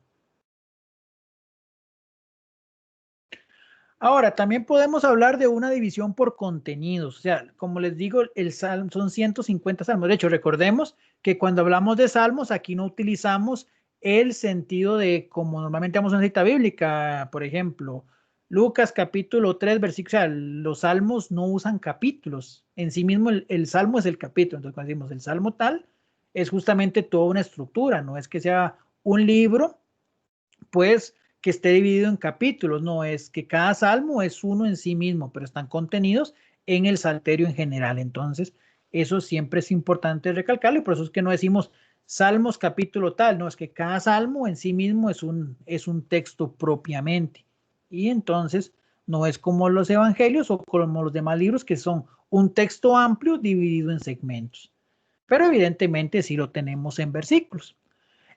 Ahora, también podemos hablar de una división por contenidos. O sea, como les digo, el salmo son 150 salmos. De hecho, recordemos que cuando hablamos de salmos, aquí no utilizamos el sentido de como normalmente vamos en una cita bíblica. Por ejemplo, Lucas capítulo 3, versículo. O sea, los salmos no usan capítulos. En sí mismo el salmo es el capítulo. Entonces, cuando decimos el salmo tal, es justamente toda una estructura. No es que sea un libro, pues, que esté dividido en capítulos. No, es que cada salmo es uno en sí mismo, pero están contenidos en el salterio en general. Entonces, eso siempre es importante recalcarlo, y por eso es que no decimos salmos capítulo tal. No, es que cada salmo en sí mismo es un texto propiamente. Y entonces no es como los evangelios o como los demás libros, que son un texto amplio dividido en segmentos. Pero evidentemente sí lo tenemos en versículos.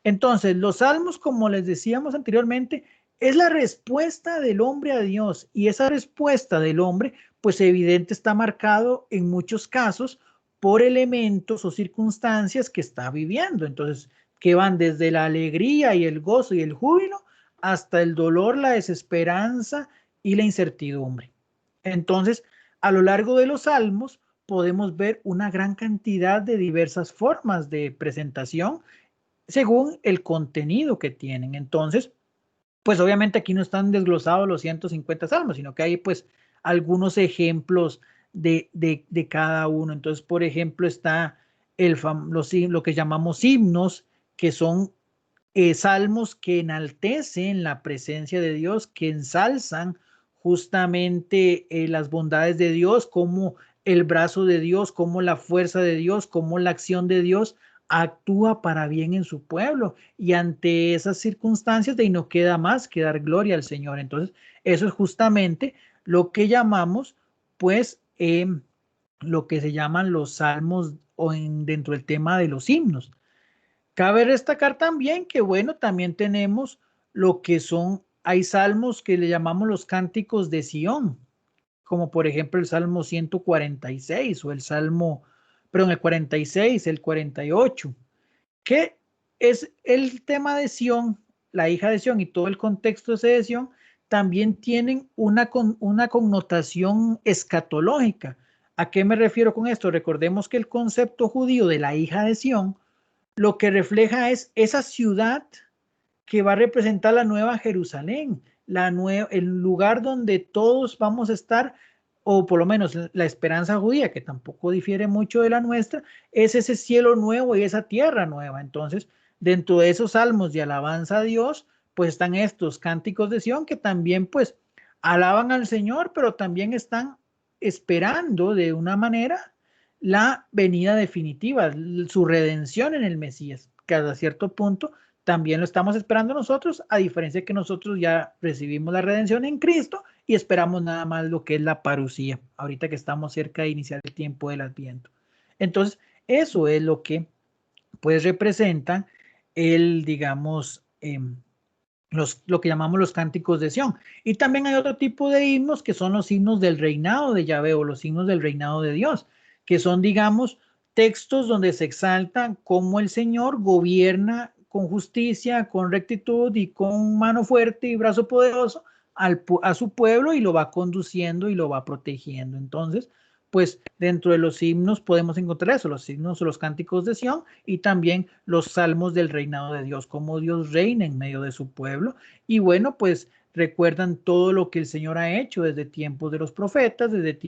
Entonces, los salmos, como les decíamos anteriormente, es la respuesta del hombre a Dios, y esa respuesta del hombre, pues evidente, está marcado en muchos casos por elementos o circunstancias que está viviendo. Entonces, que van desde la alegría y el gozo y el júbilo hasta el dolor, la desesperanza y la incertidumbre. Entonces, a lo largo de los salmos podemos ver una gran cantidad de diversas formas de presentación según el contenido que tienen. Entonces, pues obviamente aquí no están desglosados los 150 salmos, sino que hay pues algunos ejemplos de cada uno. Entonces, por ejemplo, está lo que llamamos himnos, que son salmos que enaltecen la presencia de Dios, que ensalzan justamente las bondades de Dios, como el brazo de Dios, como la fuerza de Dios, como la acción de Dios actúa para bien en su pueblo, y ante esas circunstancias de ahí no queda más que dar gloria al Señor. Entonces, eso es justamente lo que llamamos, pues, lo que se llaman los salmos o dentro del tema de los himnos. Cabe destacar también que, bueno, también tenemos lo que son, hay salmos que le llamamos los cánticos de Sión, como por ejemplo el Salmo 146 o el Salmo, perdón, el 46, el 48, que es el tema de Sión, la hija de Sión y todo el contexto de Sión, también tienen una connotación escatológica. ¿A qué me refiero con esto? Recordemos que el concepto judío de la hija de Sión lo que refleja es esa ciudad que va a representar la nueva Jerusalén, el lugar donde todos vamos a estar, o por lo menos la esperanza judía, que tampoco difiere mucho de la nuestra, es ese cielo nuevo y esa tierra nueva. Entonces, dentro de esos salmos de alabanza a Dios, pues están estos cánticos de Sión que también pues alaban al Señor, pero también están esperando de una manera la venida definitiva, su redención en el Mesías, que hasta cierto punto también lo estamos esperando nosotros, a diferencia de que nosotros ya recibimos la redención en Cristo y esperamos nada más lo que es la parucía, ahorita que estamos cerca de iniciar el tiempo del Adviento. Entonces, eso es lo que pues representa digamos, lo que llamamos los cánticos de Sión. Y también hay otro tipo de himnos que son los himnos del reinado de Yahvé o los himnos del reinado de Dios, que son, digamos, textos donde se exaltan cómo el Señor gobierna con justicia, con rectitud y con mano fuerte y brazo poderoso a su pueblo y lo va conduciendo y lo va protegiendo. Entonces, pues dentro de los himnos podemos encontrar eso, los himnos o los cánticos de Sión y también los salmos del reinado de Dios, cómo Dios reina en medio de su pueblo. Y bueno, pues recuerdan todo lo que el Señor ha hecho desde tiempos de los profetas, desde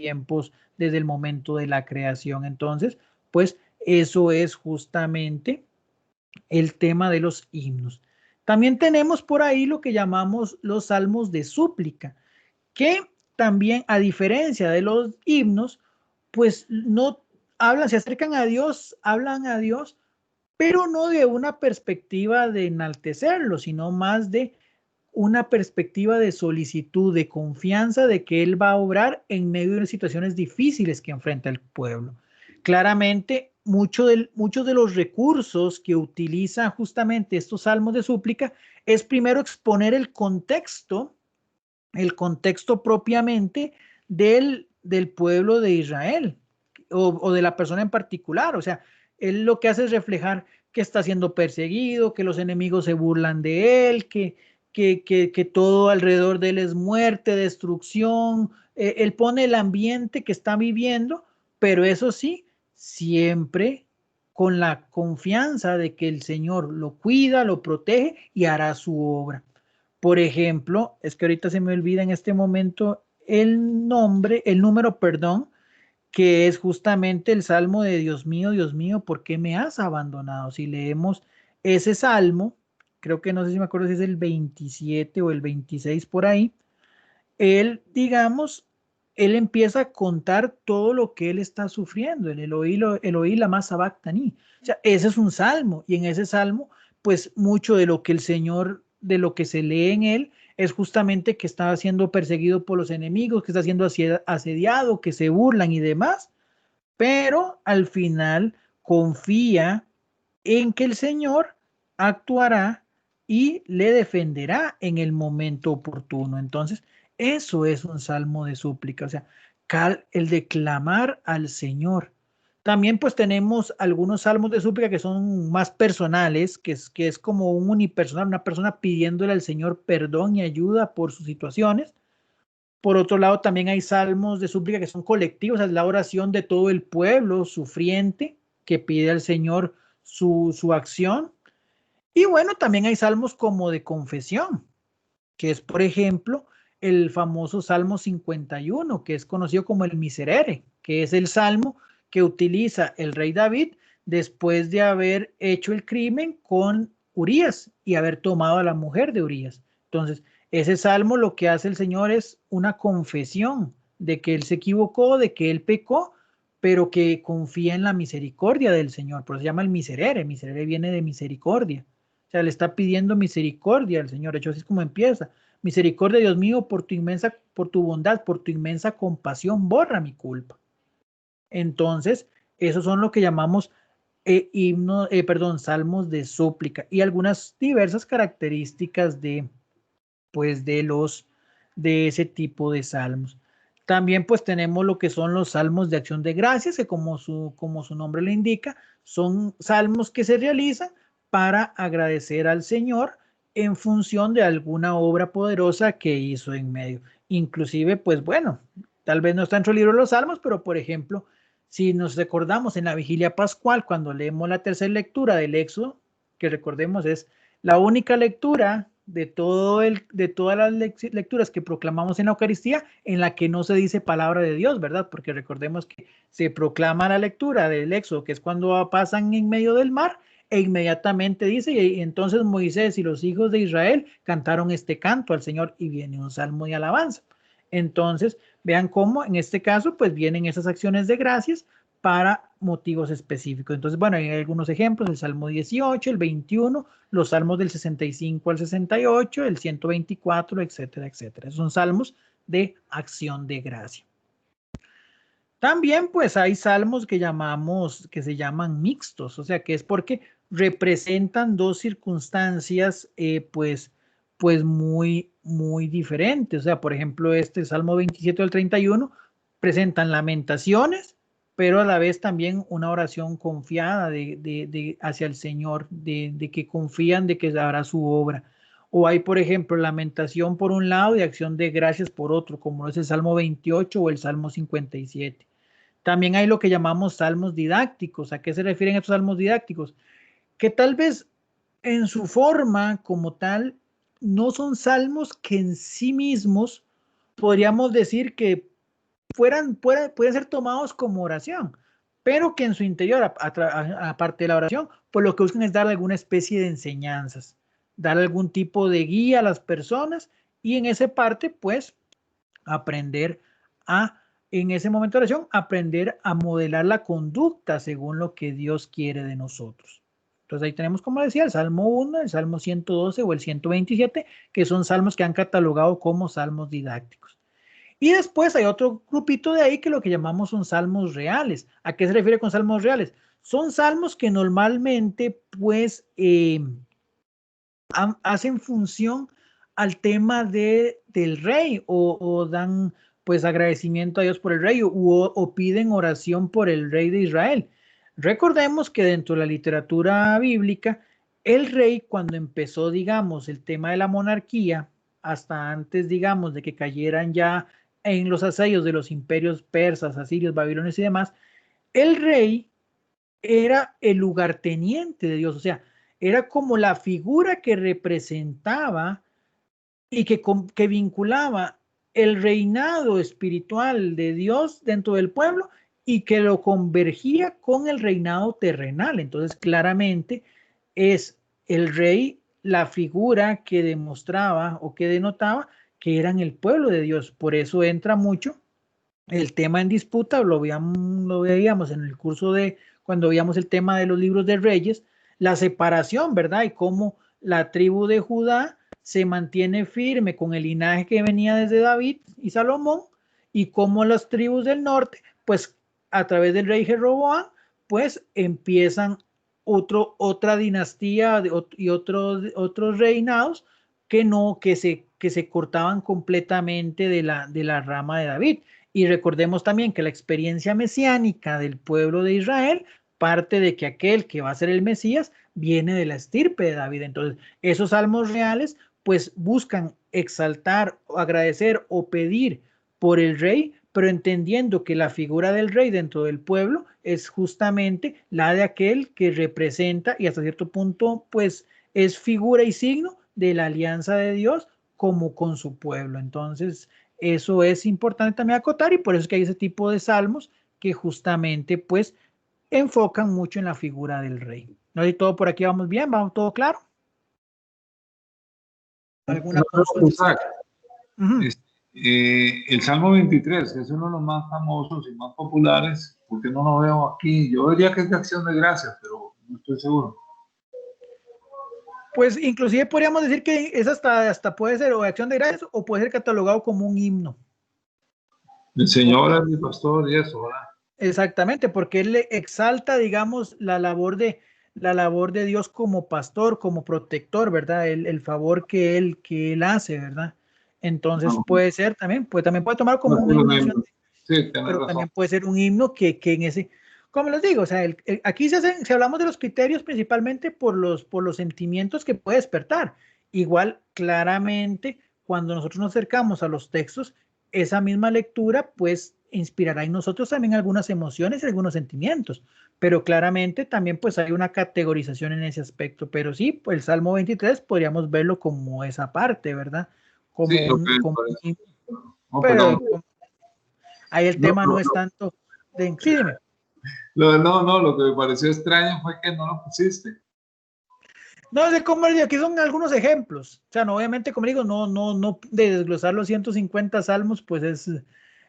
el momento de la creación. Entonces, pues eso es justamente el tema de los himnos. También tenemos por ahí lo que llamamos los salmos de súplica, que también, a diferencia de los himnos, pues no hablan, se acercan a Dios, hablan a Dios, pero no de una perspectiva de enaltecerlo, sino más de una perspectiva de solicitud, de confianza de que Él va a obrar en medio de situaciones difíciles que enfrenta el pueblo. Claramente, muchos de los recursos que utiliza justamente estos salmos de súplica es primero exponer el contexto propiamente del pueblo de Israel o de la persona en particular. O sea, él lo que hace es reflejar que está siendo perseguido, que los enemigos se burlan de él, que todo alrededor de él es muerte, destrucción. Él pone el ambiente que está viviendo, pero eso sí, siempre con la confianza de que el Señor lo cuida, lo protege y hará su obra. Por ejemplo, es que ahorita se me olvida en este momento el número, perdón, que es justamente el salmo de Dios mío, ¿por qué me has abandonado? Si leemos ese salmo, creo que no sé si me acuerdo si es el 27 o el 26 por ahí, digamos, él empieza a contar todo lo que él está sufriendo, el Eloí lama sabactani. O sea, ese es un salmo, y en ese salmo, pues mucho de lo que el Señor, de lo que se lee en él, es justamente que está siendo perseguido por los enemigos, que está siendo asediado, que se burlan y demás, pero al final confía en que el Señor actuará y le defenderá en el momento oportuno. Entonces, eso es un salmo de súplica, o sea, el de clamar al Señor. También pues tenemos algunos salmos de súplica que son más personales, que es como un unipersonal, una persona pidiéndole al Señor perdón y ayuda por sus situaciones. Por otro lado, también hay salmos de súplica que son colectivos, es la oración de todo el pueblo sufriente que pide al Señor su acción. Y bueno, también hay salmos como de confesión, que es, por ejemplo, el famoso Salmo 51, que es conocido como el Miserere, que es el salmo que utiliza el rey David después de haber hecho el crimen con Urías y haber tomado a la mujer de Urías. Entonces, ese salmo lo que hace el Señor es una confesión de que él se equivocó, de que él pecó, pero que confía en la misericordia del Señor. Por eso se llama el Miserere. Miserere viene de misericordia. O sea, le está pidiendo misericordia al Señor. De hecho, así es como empieza. Misericordia, Dios mío, por tu bondad, por tu inmensa compasión, borra mi culpa. Entonces, esos son lo que llamamos salmos de súplica y algunas diversas características de pues de ese tipo de salmos. También pues tenemos lo que son los salmos de acción de gracias, que como su nombre le indica, son salmos que se realizan para agradecer al Señor en función de alguna obra poderosa que hizo en medio. Inclusive, pues bueno, tal vez no está dentro del libro de los salmos, pero por ejemplo, si nos recordamos en la vigilia pascual, cuando leemos la tercera lectura del Éxodo, que recordemos es la única lectura de todas las lecturas que proclamamos en la Eucaristía en la que no se dice palabra de Dios, ¿verdad? Porque recordemos que se proclama la lectura del Éxodo, que es cuando pasan en medio del mar, e inmediatamente dice, y entonces Moisés y los hijos de Israel cantaron este canto al Señor, y viene un salmo de alabanza. Entonces, vean cómo en este caso, pues vienen esas acciones de gracias para motivos específicos. Entonces, bueno, hay algunos ejemplos, el Salmo 18, el 21, los salmos del 65 al 68, el 124, etcétera, etcétera. Son salmos de acción de gracia. También pues hay salmos que se llaman mixtos, o sea que es porque representan dos circunstancias pues muy diferentes. O sea, por ejemplo, este Salmo 27 al 31 presentan lamentaciones, pero a la vez también una oración confiada hacia el Señor, de que confían de que hará su obra. O hay, por ejemplo, lamentación por un lado y acción de gracias por otro, como es el Salmo 28 o el Salmo 57. También hay lo que llamamos salmos didácticos. ¿A qué se refieren estos salmos didácticos? Que tal vez en su forma como tal no son salmos que en sí mismos podríamos decir que pueden ser tomados como oración, pero que en su interior, aparte de la oración, pues lo que buscan es dar alguna especie de enseñanzas, dar algún tipo de guía a las personas y en esa parte, pues, aprender en ese momento de oración, aprender a modelar la conducta según lo que Dios quiere de nosotros. Entonces ahí tenemos, como decía, el Salmo 1, el Salmo 112 o el 127, que son salmos que han catalogado como salmos didácticos. Y después hay otro grupito de ahí que lo que llamamos son salmos reales. ¿A qué se refiere con salmos reales? Son salmos que normalmente pues hacen función al tema del rey o dan pues agradecimiento a Dios por el rey o piden oración por el rey de Israel. Recordemos que dentro de la literatura bíblica, el rey cuando empezó, digamos, el tema de la monarquía, hasta antes, digamos, de que cayeran ya en los asedios de los imperios persas, asirios, babilonios y demás, el rey era el lugarteniente de Dios, o sea, era como la figura que representaba y que vinculaba el reinado espiritual de Dios dentro del pueblo y que lo convergía con el reinado terrenal. Entonces, claramente es el rey la figura que demostraba o que denotaba que eran el pueblo de Dios. Por eso entra mucho el tema en disputa, lo veíamos en el curso de cuando veíamos el tema de los libros de Reyes, la separación, ¿verdad? Y cómo la tribu de Judá se mantiene firme con el linaje que venía desde David y Salomón, y cómo las tribus del norte, pues a través del rey Jeroboam, pues empiezan otra dinastía y otros reinados que se cortaban completamente de la rama de David. Y recordemos también que la experiencia mesiánica del pueblo de Israel parte de que aquel que va a ser el Mesías viene de la estirpe de David. Entonces, esos salmos reales pues buscan exaltar, agradecer o pedir por el rey, pero entendiendo que la figura del rey dentro del pueblo es justamente la de aquel que representa y hasta cierto punto pues es figura y signo de la alianza de Dios como con su pueblo. Entonces, eso es importante también acotar y por eso es que hay ese tipo de salmos que justamente pues enfocan mucho en la figura del rey. ¿No? Y todo por aquí vamos bien, vamos todo claro. ¿Alguna consulta? El Salmo 23, que es uno de los más famosos y más populares, porque no lo veo aquí. Yo diría que es de acción de gracias, pero no estoy seguro. Pues inclusive podríamos decir que es hasta puede ser o de acción de gracias o puede ser catalogado como un himno. El Señor es mi pastor y eso, ¿verdad? Exactamente, porque él le exalta, digamos, la labor de la labor de Dios como pastor, como protector, ¿verdad? El favor que él hace, ¿verdad? Entonces No, puede ser también, también puede tomar como no un es lo himno, mismo. Sí, tienes pero razón. también puede ser un himno que en ese, como les digo, o sea, aquí se hablamos de los criterios principalmente por los sentimientos que puede despertar. Igual, claramente, cuando nosotros nos acercamos a los textos, esa misma lectura, pues, inspirará en nosotros también algunas emociones y algunos sentimientos, pero claramente también pues hay una categorización en ese aspecto, pero sí, pues el Salmo 23 podríamos verlo como esa parte, ¿verdad? Sí, lo que Como un parece. himno, No, perdón. pero ahí el No, tema no es tanto de, sí, dime. lo que me pareció extraño fue que no lo pusiste. No sé cómo, aquí son algunos ejemplos. O sea, no, obviamente, como digo, no de desglosar los 150 salmos, pues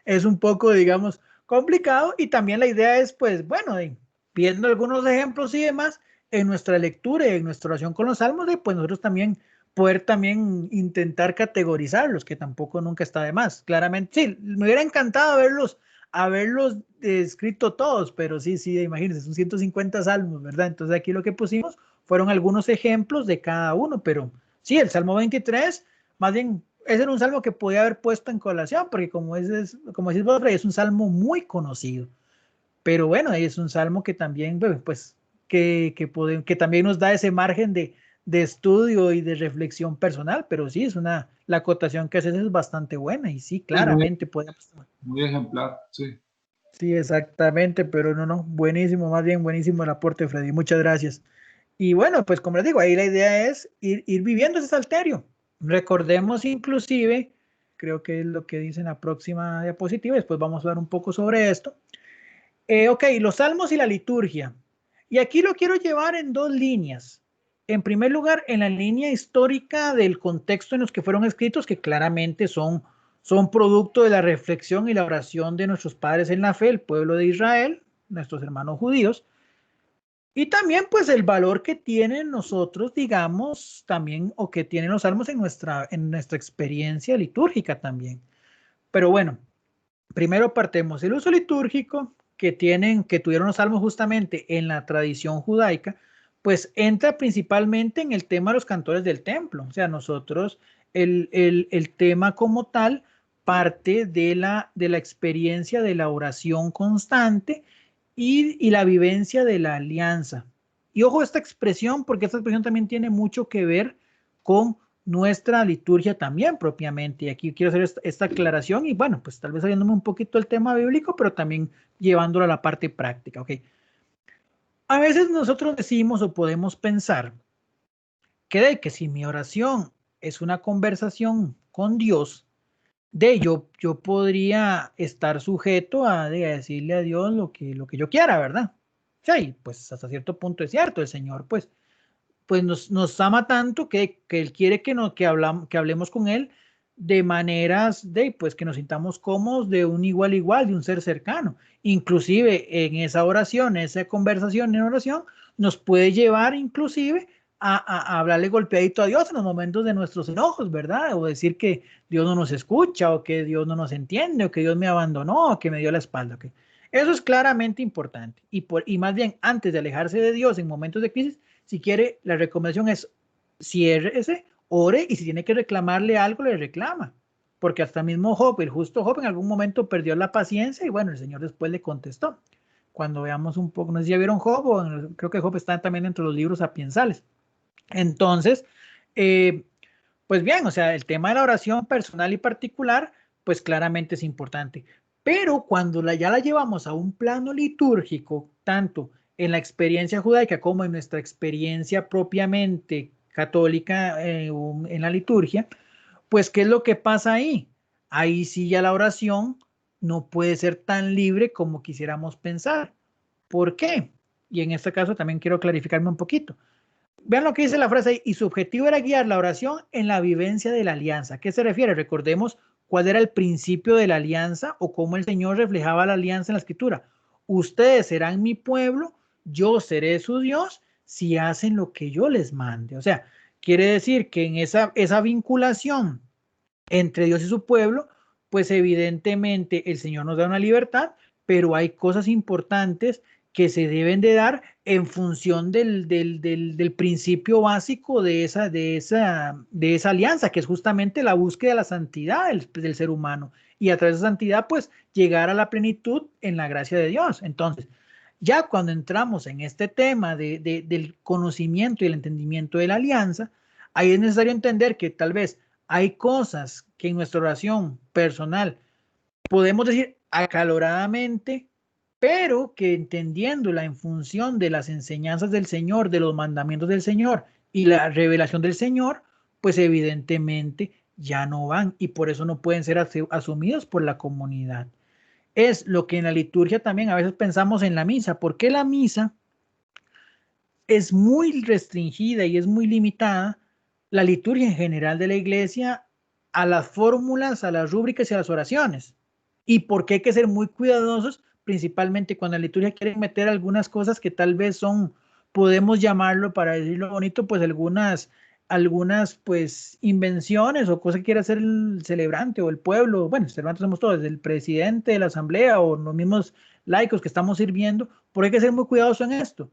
es un poco, digamos, complicado. Y también la idea es, pues, bueno, viendo algunos ejemplos y demás, en nuestra lectura y en nuestra oración con los salmos, pues nosotros también poder también intentar categorizarlos, que tampoco nunca está de más. Claramente, sí, me hubiera encantado haberlos escrito todos, pero sí, imagínense, son 150 salmos, ¿verdad? Entonces aquí lo que pusimos fueron algunos ejemplos de cada uno, pero sí, el Salmo 23, más bien, ese era un salmo que podía haber puesto en colación, porque como decís vos, es un salmo muy conocido, pero bueno, es un salmo que también, pues, que también nos da ese margen de estudio y de reflexión personal, pero sí, la acotación que haces es bastante buena y sí, Sí, muy, claramente podemos. muy ejemplar, sí. Sí, exactamente, pero no, buenísimo, más bien buenísimo el aporte, Freddy, muchas gracias. Y bueno, pues como les digo, ahí la idea es ir viviendo ese salterio. Recordemos inclusive, creo que es lo que dice en la próxima diapositiva, después vamos a hablar un poco sobre esto. Ok, los salmos y la liturgia. Y aquí lo quiero llevar en dos líneas. En primer lugar, en la línea histórica del contexto en los que fueron escritos, que claramente son producto de la reflexión y la oración de nuestros padres en la fe, el pueblo de Israel, nuestros hermanos judíos. Y también pues el valor que tienen nosotros, digamos, también, o que tienen los salmos en nuestra experiencia litúrgica también. Pero bueno, primero partemos el uso litúrgico que tuvieron los salmos justamente en la tradición judaica, pues entra principalmente en el tema de los cantores del templo. O sea, nosotros, el tema como tal parte de la experiencia de la oración constante y la vivencia de la alianza. Y ojo esta expresión, porque esta expresión también tiene mucho que ver con nuestra liturgia también propiamente. Y aquí quiero hacer esta aclaración y bueno, pues tal vez saliéndome un poquito del tema bíblico, pero también llevándolo a la parte práctica. Ok. A veces nosotros decimos o podemos pensar que si mi oración es una conversación con Dios, yo podría estar sujeto a decirle a Dios lo que yo quiera, ¿verdad? O sea, y pues hasta cierto punto es cierto, el Señor pues nos ama tanto que Él quiere que hablemos con Él de maneras pues que nos sintamos cómodos de un igual igual, de un ser cercano. Inclusive en esa oración, esa conversación en oración, nos puede llevar inclusive a hablarle golpeadito a Dios en los momentos de nuestros enojos, ¿verdad? O decir que Dios no nos escucha, o que Dios no nos entiende, o que Dios me abandonó, o que me dio la espalda. ¿Okay? Eso es claramente importante. Y más bien, antes de alejarse de Dios en momentos de crisis, si quiere, la recomendación es ciérrese, ore y si tiene que reclamarle algo, le reclama. Porque hasta mismo Job, el justo Job, en algún momento perdió la paciencia y bueno, el Señor después le contestó. Cuando veamos un poco, no sé si ya vieron Job, creo que Job está también entre los libros sapiensales. Entonces, eh, pues bien, o sea, el tema de la oración personal y particular, pues claramente es importante. Pero cuando ya la llevamos a un plano litúrgico, tanto en la experiencia judaica como en nuestra experiencia propiamente católica en la liturgia, pues ¿qué es lo que pasa ahí? Ahí sí ya la oración no puede ser tan libre como quisiéramos pensar. ¿Por qué? Y en este caso también quiero clarificarme un poquito. Vean lo que dice la frase ahí, y su objetivo era guiar la oración en la vivencia de la alianza. ¿A qué se refiere? Recordemos cuál era el principio de la alianza o cómo el Señor reflejaba la alianza en la escritura. Ustedes serán mi pueblo, yo seré su Dios si hacen lo que yo les mande. O sea, quiere decir que en esa vinculación entre Dios y su pueblo, pues evidentemente el Señor nos da una libertad, pero hay cosas importantes que se deben de dar en función del principio básico de esa alianza, que es justamente la búsqueda de la santidad del ser humano, y a través de esa santidad, pues, llegar a la plenitud en la gracia de Dios. Entonces, ya cuando entramos en este tema del conocimiento y el entendimiento de la alianza, ahí es necesario entender que tal vez hay cosas que en nuestra oración personal podemos decir acaloradamente, pero que entendiéndola en función de las enseñanzas del Señor, de los mandamientos del Señor y la revelación del Señor, pues evidentemente ya no van, y por eso no pueden ser asumidos por la comunidad. Es lo que en la liturgia también a veces pensamos en la misa, porque la misa es muy restringida y es muy limitada, la liturgia en general de la iglesia, a las fórmulas, a las rúbricas y a las oraciones. Y porque hay que ser muy cuidadosos, principalmente cuando en la liturgia quieren meter algunas cosas que tal vez son, podemos llamarlo, para decirlo bonito, pues algunas pues invenciones o cosas que quiere hacer el celebrante o el pueblo. Bueno, celebrantes somos todos, el presidente de la asamblea o los mismos laicos que estamos sirviendo, porque hay que ser muy cuidadosos en esto.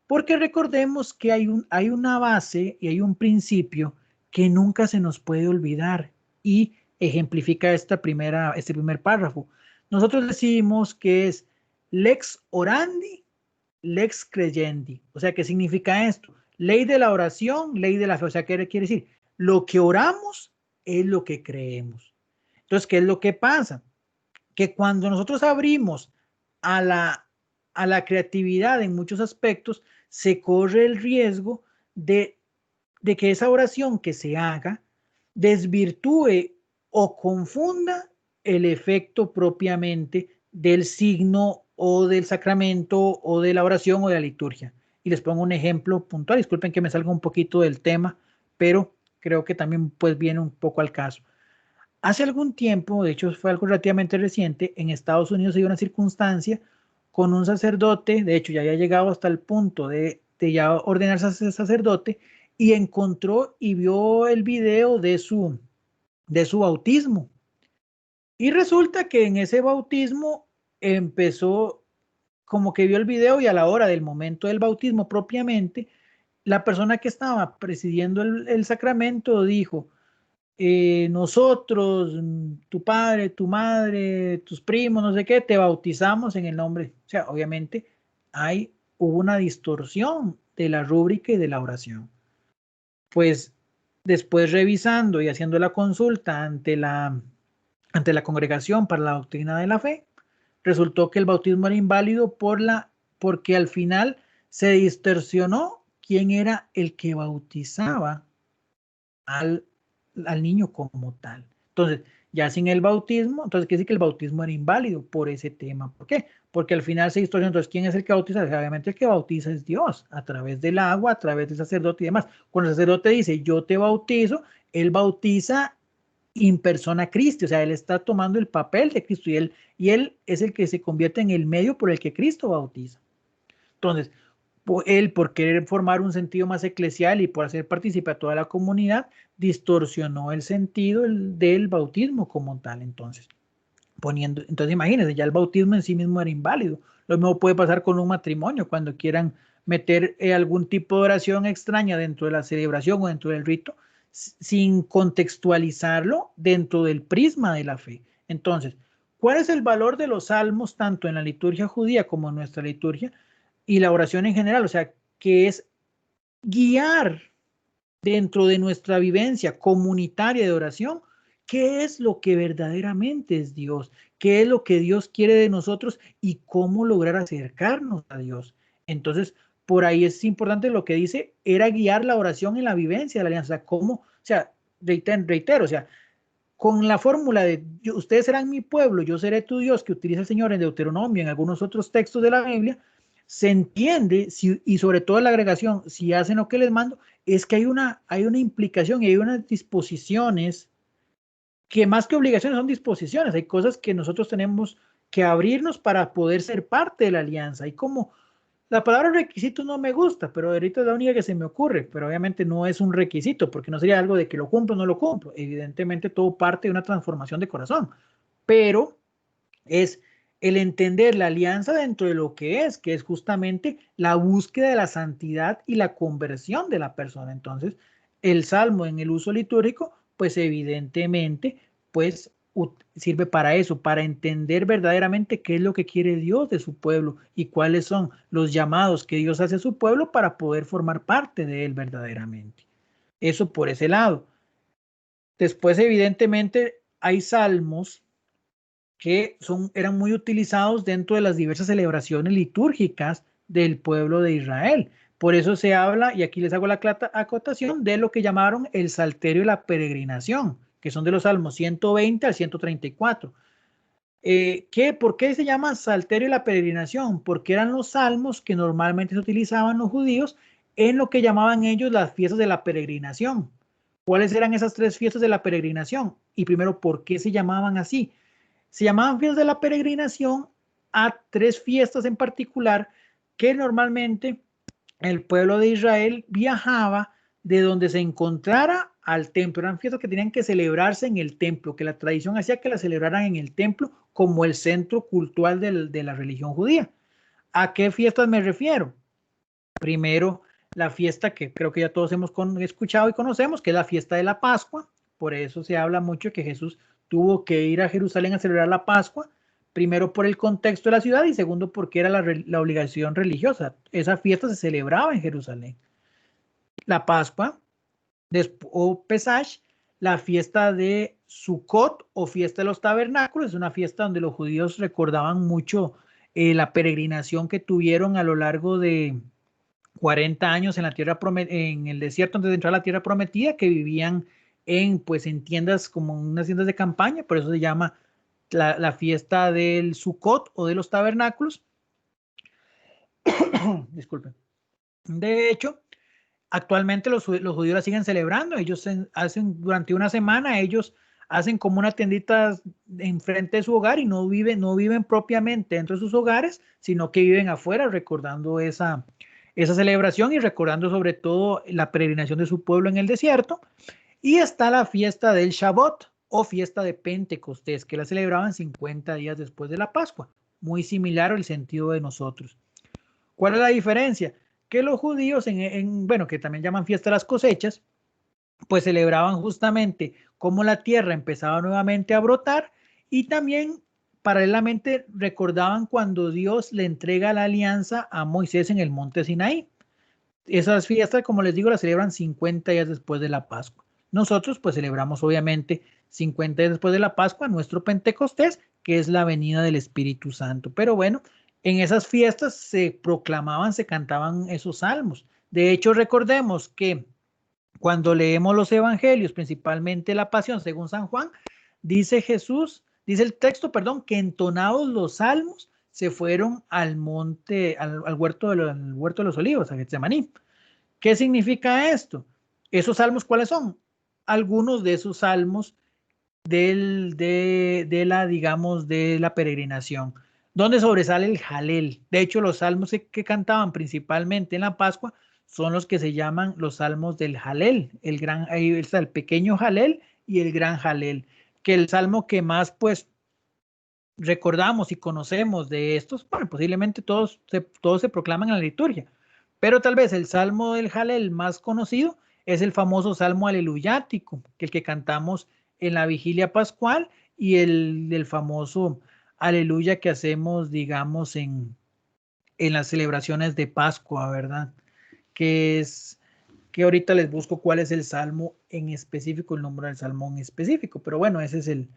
Porque recordemos que hay una base y hay un principio que nunca se nos puede olvidar, y ejemplifica este primer párrafo. Nosotros decimos que es lex orandi, lex creyendi. O sea, ¿qué significa esto? Ley de la oración, ley de la fe. O sea, ¿qué quiere decir? Lo que oramos es lo que creemos. Entonces, ¿qué es lo que pasa? Que cuando nosotros abrimos a la creatividad en muchos aspectos, se corre el riesgo de que esa oración que se haga desvirtúe o confunda el efecto propiamente del signo o del sacramento o de la oración o de la liturgia. Y les pongo un ejemplo puntual. Disculpen que me salga un poquito del tema, pero creo que también pues viene un poco al caso. Hace algún tiempo, de hecho fue algo relativamente reciente, en Estados Unidos se dio una circunstancia con un sacerdote, de hecho ya había llegado hasta el punto de ya ordenarse a ser sacerdote, y encontró y vio el video de su bautismo. Y resulta que en ese bautismo empezó, como que vio el video, y a la hora del momento del bautismo propiamente, la persona que estaba presidiendo el sacramento dijo: nosotros, tu padre, tu madre, tus primos, no sé qué, te bautizamos en el nombre. O sea, obviamente hubo una distorsión de la rúbrica y de la oración. Pues después, revisando y haciendo la consulta ante la Congregación para la Doctrina de la Fe, resultó que el bautismo era inválido porque al final se distorsionó quién era el que bautizaba al niño como tal. Entonces, ya sin el bautismo, entonces quiere decir que el bautismo era inválido por ese tema. ¿Por qué? Porque al final se distorsiona. Entonces, ¿quién es el que bautiza? Obviamente el que bautiza es Dios, a través del agua, a través del sacerdote y demás. Cuando el sacerdote dice, yo te bautizo, él bautiza in persona Christi, o sea, él está tomando el papel de Cristo, y él es el que se convierte en el medio por el que Cristo bautiza. Entonces, él, por querer formar un sentido más eclesial y por hacer participar a toda la comunidad, distorsionó el sentido del bautismo como tal. Entonces imagínense, ya el bautismo en sí mismo era inválido. Lo mismo puede pasar con un matrimonio, cuando quieran meter algún tipo de oración extraña dentro de la celebración o dentro del rito, sin contextualizarlo dentro del prisma de la fe. Entonces, ¿cuál es el valor de los salmos tanto en la liturgia judía como en nuestra liturgia y la oración en general? O sea, que es guiar dentro de nuestra vivencia comunitaria de oración qué es lo que verdaderamente es Dios, qué es lo que Dios quiere de nosotros y cómo lograr acercarnos a Dios. Entonces, por ahí es importante lo que dice, era guiar la oración en la vivencia de la alianza. ¿Cómo? O sea, reitero, o sea, con la fórmula de ustedes serán mi pueblo, yo seré tu Dios, que utiliza el Señor en Deuteronomio, en algunos otros textos de la Biblia, se entiende, y sobre todo la agregación, si hacen lo que les mando, es que hay una implicación y hay unas disposiciones que, más que obligaciones, son disposiciones. Hay cosas que nosotros tenemos que abrirnos para poder ser parte de la alianza. Y como la palabra requisito no me gusta, pero ahorita es la única que se me ocurre, pero obviamente no es un requisito, porque no sería algo de que lo cumplo o no lo cumplo. Evidentemente todo parte de una transformación de corazón, pero es el entender la alianza dentro de lo que es justamente la búsqueda de la santidad y la conversión de la persona. Entonces, el salmo en el uso litúrgico, pues evidentemente, pues sirve para eso, para entender verdaderamente qué es lo que quiere Dios de su pueblo y cuáles son los llamados que Dios hace a su pueblo para poder formar parte de él verdaderamente. Eso por ese lado. Después, evidentemente, hay salmos que eran muy utilizados dentro de las diversas celebraciones litúrgicas del pueblo de Israel. Por eso se habla, y aquí les hago la acotación, de lo que llamaron el Salterio y la Peregrinación, que son de los salmos 120 al 134. ¿Por qué se llama Salterio y la Peregrinación? Porque eran los salmos que normalmente se utilizaban los judíos en lo que llamaban ellos las fiestas de la peregrinación. ¿Cuáles eran esas tres fiestas de la peregrinación? Y primero, ¿por qué se llamaban así? Se llamaban fiestas de la peregrinación a tres fiestas en particular que normalmente el pueblo de Israel viajaba de donde se encontrara al templo. Eran fiestas que tenían que celebrarse en el templo, que la tradición hacía que las celebraran en el templo como el centro cultural de la religión judía. ¿A qué fiestas me refiero? Primero, la fiesta que creo que ya todos hemos escuchado y conocemos, que es la fiesta de la Pascua. Por eso se habla mucho que Jesús tuvo que ir a Jerusalén a celebrar la Pascua, primero por el contexto de la ciudad y segundo porque era la obligación religiosa. Esa fiesta se celebraba en Jerusalén. La Pascua, o Pesach, la fiesta de Sukkot o fiesta de los tabernáculos, es una fiesta donde los judíos recordaban mucho la peregrinación que tuvieron a lo largo de 40 años en la tierra en el desierto antes de entrar a la tierra prometida, que vivían en tiendas como unas tiendas de campaña, por eso se llama la fiesta del Sukkot o de los tabernáculos. Disculpen. De hecho, actualmente los judíos la siguen celebrando. Ellos hacen durante una semana, ellos hacen como una tiendita enfrente de su hogar y no viven propiamente dentro de sus hogares, sino que viven afuera recordando esa celebración y recordando sobre todo la peregrinación de su pueblo en el desierto. Y está la fiesta del Shabbat o fiesta de Pentecostés, que la celebraban 50 días después de la Pascua, muy similar al sentido de nosotros. ¿Cuál es la diferencia? Que los judíos, bueno, que también llaman fiesta de las cosechas, pues celebraban justamente cómo la tierra empezaba nuevamente a brotar y también paralelamente recordaban cuando Dios le entrega la alianza a Moisés en el monte Sinaí. Esas fiestas, como les digo, las celebran 50 días después de la Pascua. Nosotros pues celebramos obviamente 50 días después de la Pascua nuestro Pentecostés, que es la venida del Espíritu Santo. Pero bueno, en esas fiestas se proclamaban, se cantaban esos salmos. De hecho, recordemos que cuando leemos los evangelios, principalmente la Pasión según San Juan, dice el texto, perdón, que entonados los salmos se fueron al monte, al huerto de los olivos, a Getsemaní. ¿Qué significa esto? ¿Esos salmos cuáles son? Algunos de esos salmos de la peregrinación, donde sobresale el Jalel. De hecho, los salmos que cantaban principalmente en la Pascua son los que se llaman los salmos del Jalel. Ahí está el pequeño Jalel y el gran Jalel, que el salmo que más pues recordamos y conocemos de estos, bueno, posiblemente todos se proclaman en la liturgia, pero tal vez el salmo del Jalel más conocido es el famoso salmo aleluyático, que el que cantamos en la vigilia pascual y el famoso aleluya que hacemos, digamos, en las celebraciones de Pascua, ¿verdad? Que ahorita les busco cuál es el salmo en específico, el nombre del salmo en específico, pero bueno, ese es el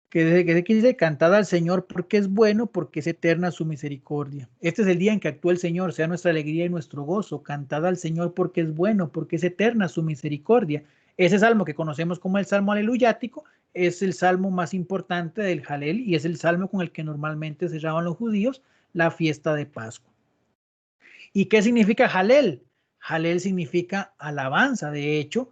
que dice, cantad al Señor porque es bueno, porque es eterna su misericordia. Este es el día en que actúa el Señor, sea nuestra alegría y nuestro gozo. Cantad al Señor porque es bueno, porque es eterna su misericordia. Ese salmo que conocemos como el salmo aleluyático es el salmo más importante del Jalel y es el salmo con el que normalmente cerraban los judíos la fiesta de Pascua. ¿Y qué significa Jalel? Jalel significa alabanza. De hecho,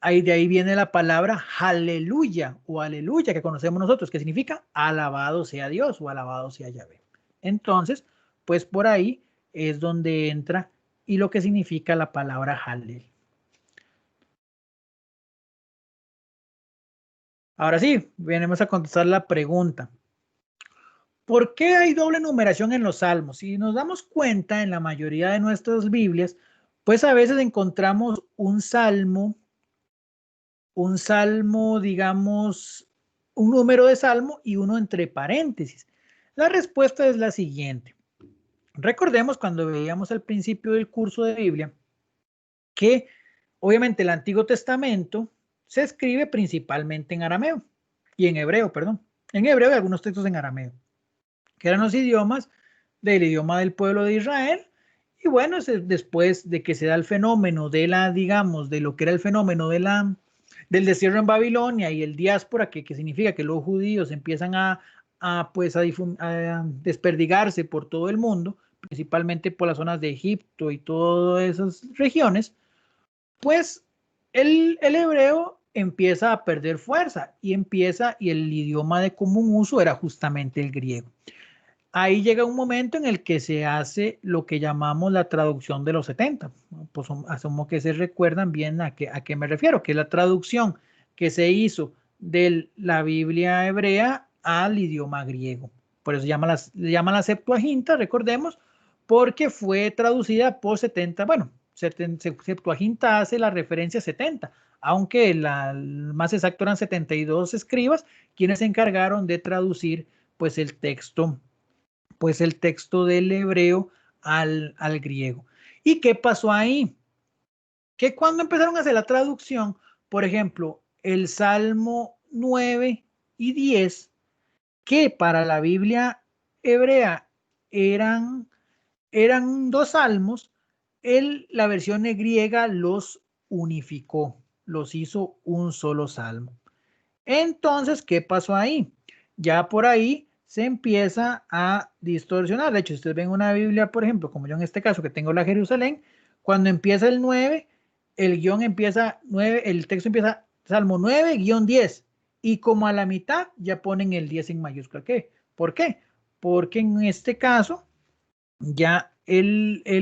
de ahí viene la palabra aleluya o aleluya que conocemos nosotros, que significa alabado sea Dios o alabado sea Yahvé. Entonces, pues por ahí es donde entra y lo que significa la palabra Jalel. Ahora sí, venimos a contestar la pregunta. ¿Por qué hay doble numeración en los salmos? Si nos damos cuenta, en la mayoría de nuestras Biblias, pues a veces encontramos un salmo, digamos, un número de salmo y uno entre paréntesis. La respuesta es la siguiente. Recordemos cuando veíamos al principio del curso de Biblia que obviamente el Antiguo Testamento se escribe principalmente en arameo y en hebreo, perdón. En hebreo y algunos textos en arameo, que eran los idiomas del idioma del pueblo de Israel. Y bueno, después de que se da el fenómeno de la, digamos, de lo que era el fenómeno de del destierro en Babilonia y el diáspora, que significa que los judíos empiezan a desperdigarse por todo el mundo, principalmente por las zonas de Egipto y todas esas regiones, pues el hebreo empieza a perder fuerza y el idioma de común uso era justamente el griego. Ahí llega un momento en el que se hace lo que llamamos la traducción de los 70. Pues asumo que se recuerdan bien a qué me refiero, que es la traducción que se hizo de la Biblia hebrea al idioma griego. Por eso le llaman la Septuaginta, recordemos, porque fue traducida por 70, bueno, Septuaginta hace la referencia a 70, aunque el más exacto eran 72 escribas quienes se encargaron de traducir pues el texto del hebreo al griego. ¿Y qué pasó ahí? Que cuando empezaron a hacer la traducción, por ejemplo, el Salmo 9 y 10, que para la Biblia hebrea eran dos salmos, la versión griega los unificó, los hizo un solo salmo. Entonces, ¿qué pasó ahí? Ya por ahí se empieza a distorsionar. De hecho, si ustedes ven una Biblia, por ejemplo, como yo en este caso que tengo la Jerusalén, cuando empieza el 9, el texto empieza Salmo 9-10 y como a la mitad ya ponen el 10 en mayúscula. ¿Qué? ¿Por qué? Porque en este caso ya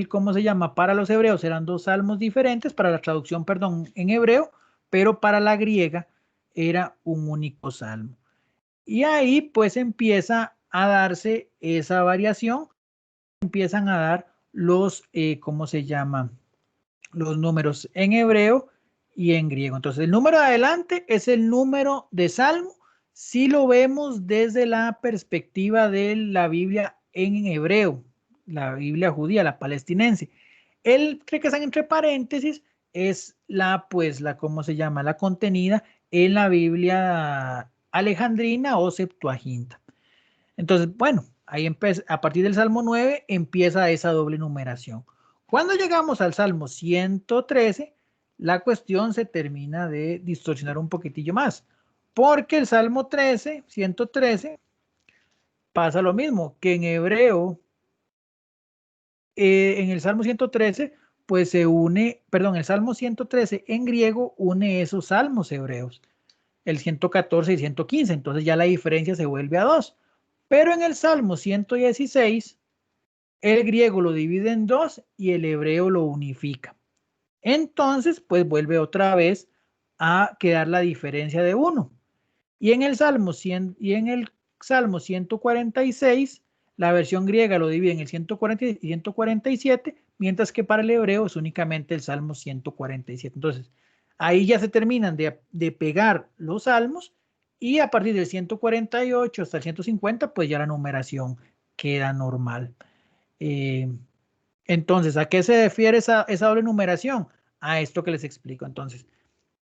¿cómo se llama? Para los hebreos eran dos salmos diferentes, para la traducción, perdón, en hebreo, pero para la griega era un único salmo. Y ahí pues empieza a darse esa variación, empiezan a dar los, ¿cómo se llama? Los números en hebreo y en griego. Entonces el número de adelante es el número de salmo si lo vemos desde la perspectiva de la Biblia en hebreo, la Biblia judía, la palestinense. El que están entre paréntesis es ¿cómo se llama? La contenida en la Biblia alejandrina o Septuaginta. Entonces, bueno, ahí a partir del Salmo 9 empieza esa doble numeración. Cuando llegamos al Salmo 113, la cuestión se termina de distorsionar un poquitillo más, porque el Salmo 113, pasa lo mismo que en hebreo, en el Salmo 113, pues se une, perdón, el Salmo 113 en griego une esos salmos hebreos, el 114 y 115, entonces ya la diferencia se vuelve a 2. Pero en el Salmo 116, el griego lo divide en 2 y el hebreo lo unifica. Entonces, pues vuelve otra vez a quedar la diferencia de 1. Y en el Salmo 146, la versión griega lo divide en el 140 y 147, mientras que para el hebreo es únicamente el Salmo 147. Entonces, ahí ya se terminan de pegar los salmos y a partir del 148 hasta el 150, pues ya la numeración queda normal. Entonces, ¿a qué se refiere esa doble numeración? A esto que les explico. Entonces,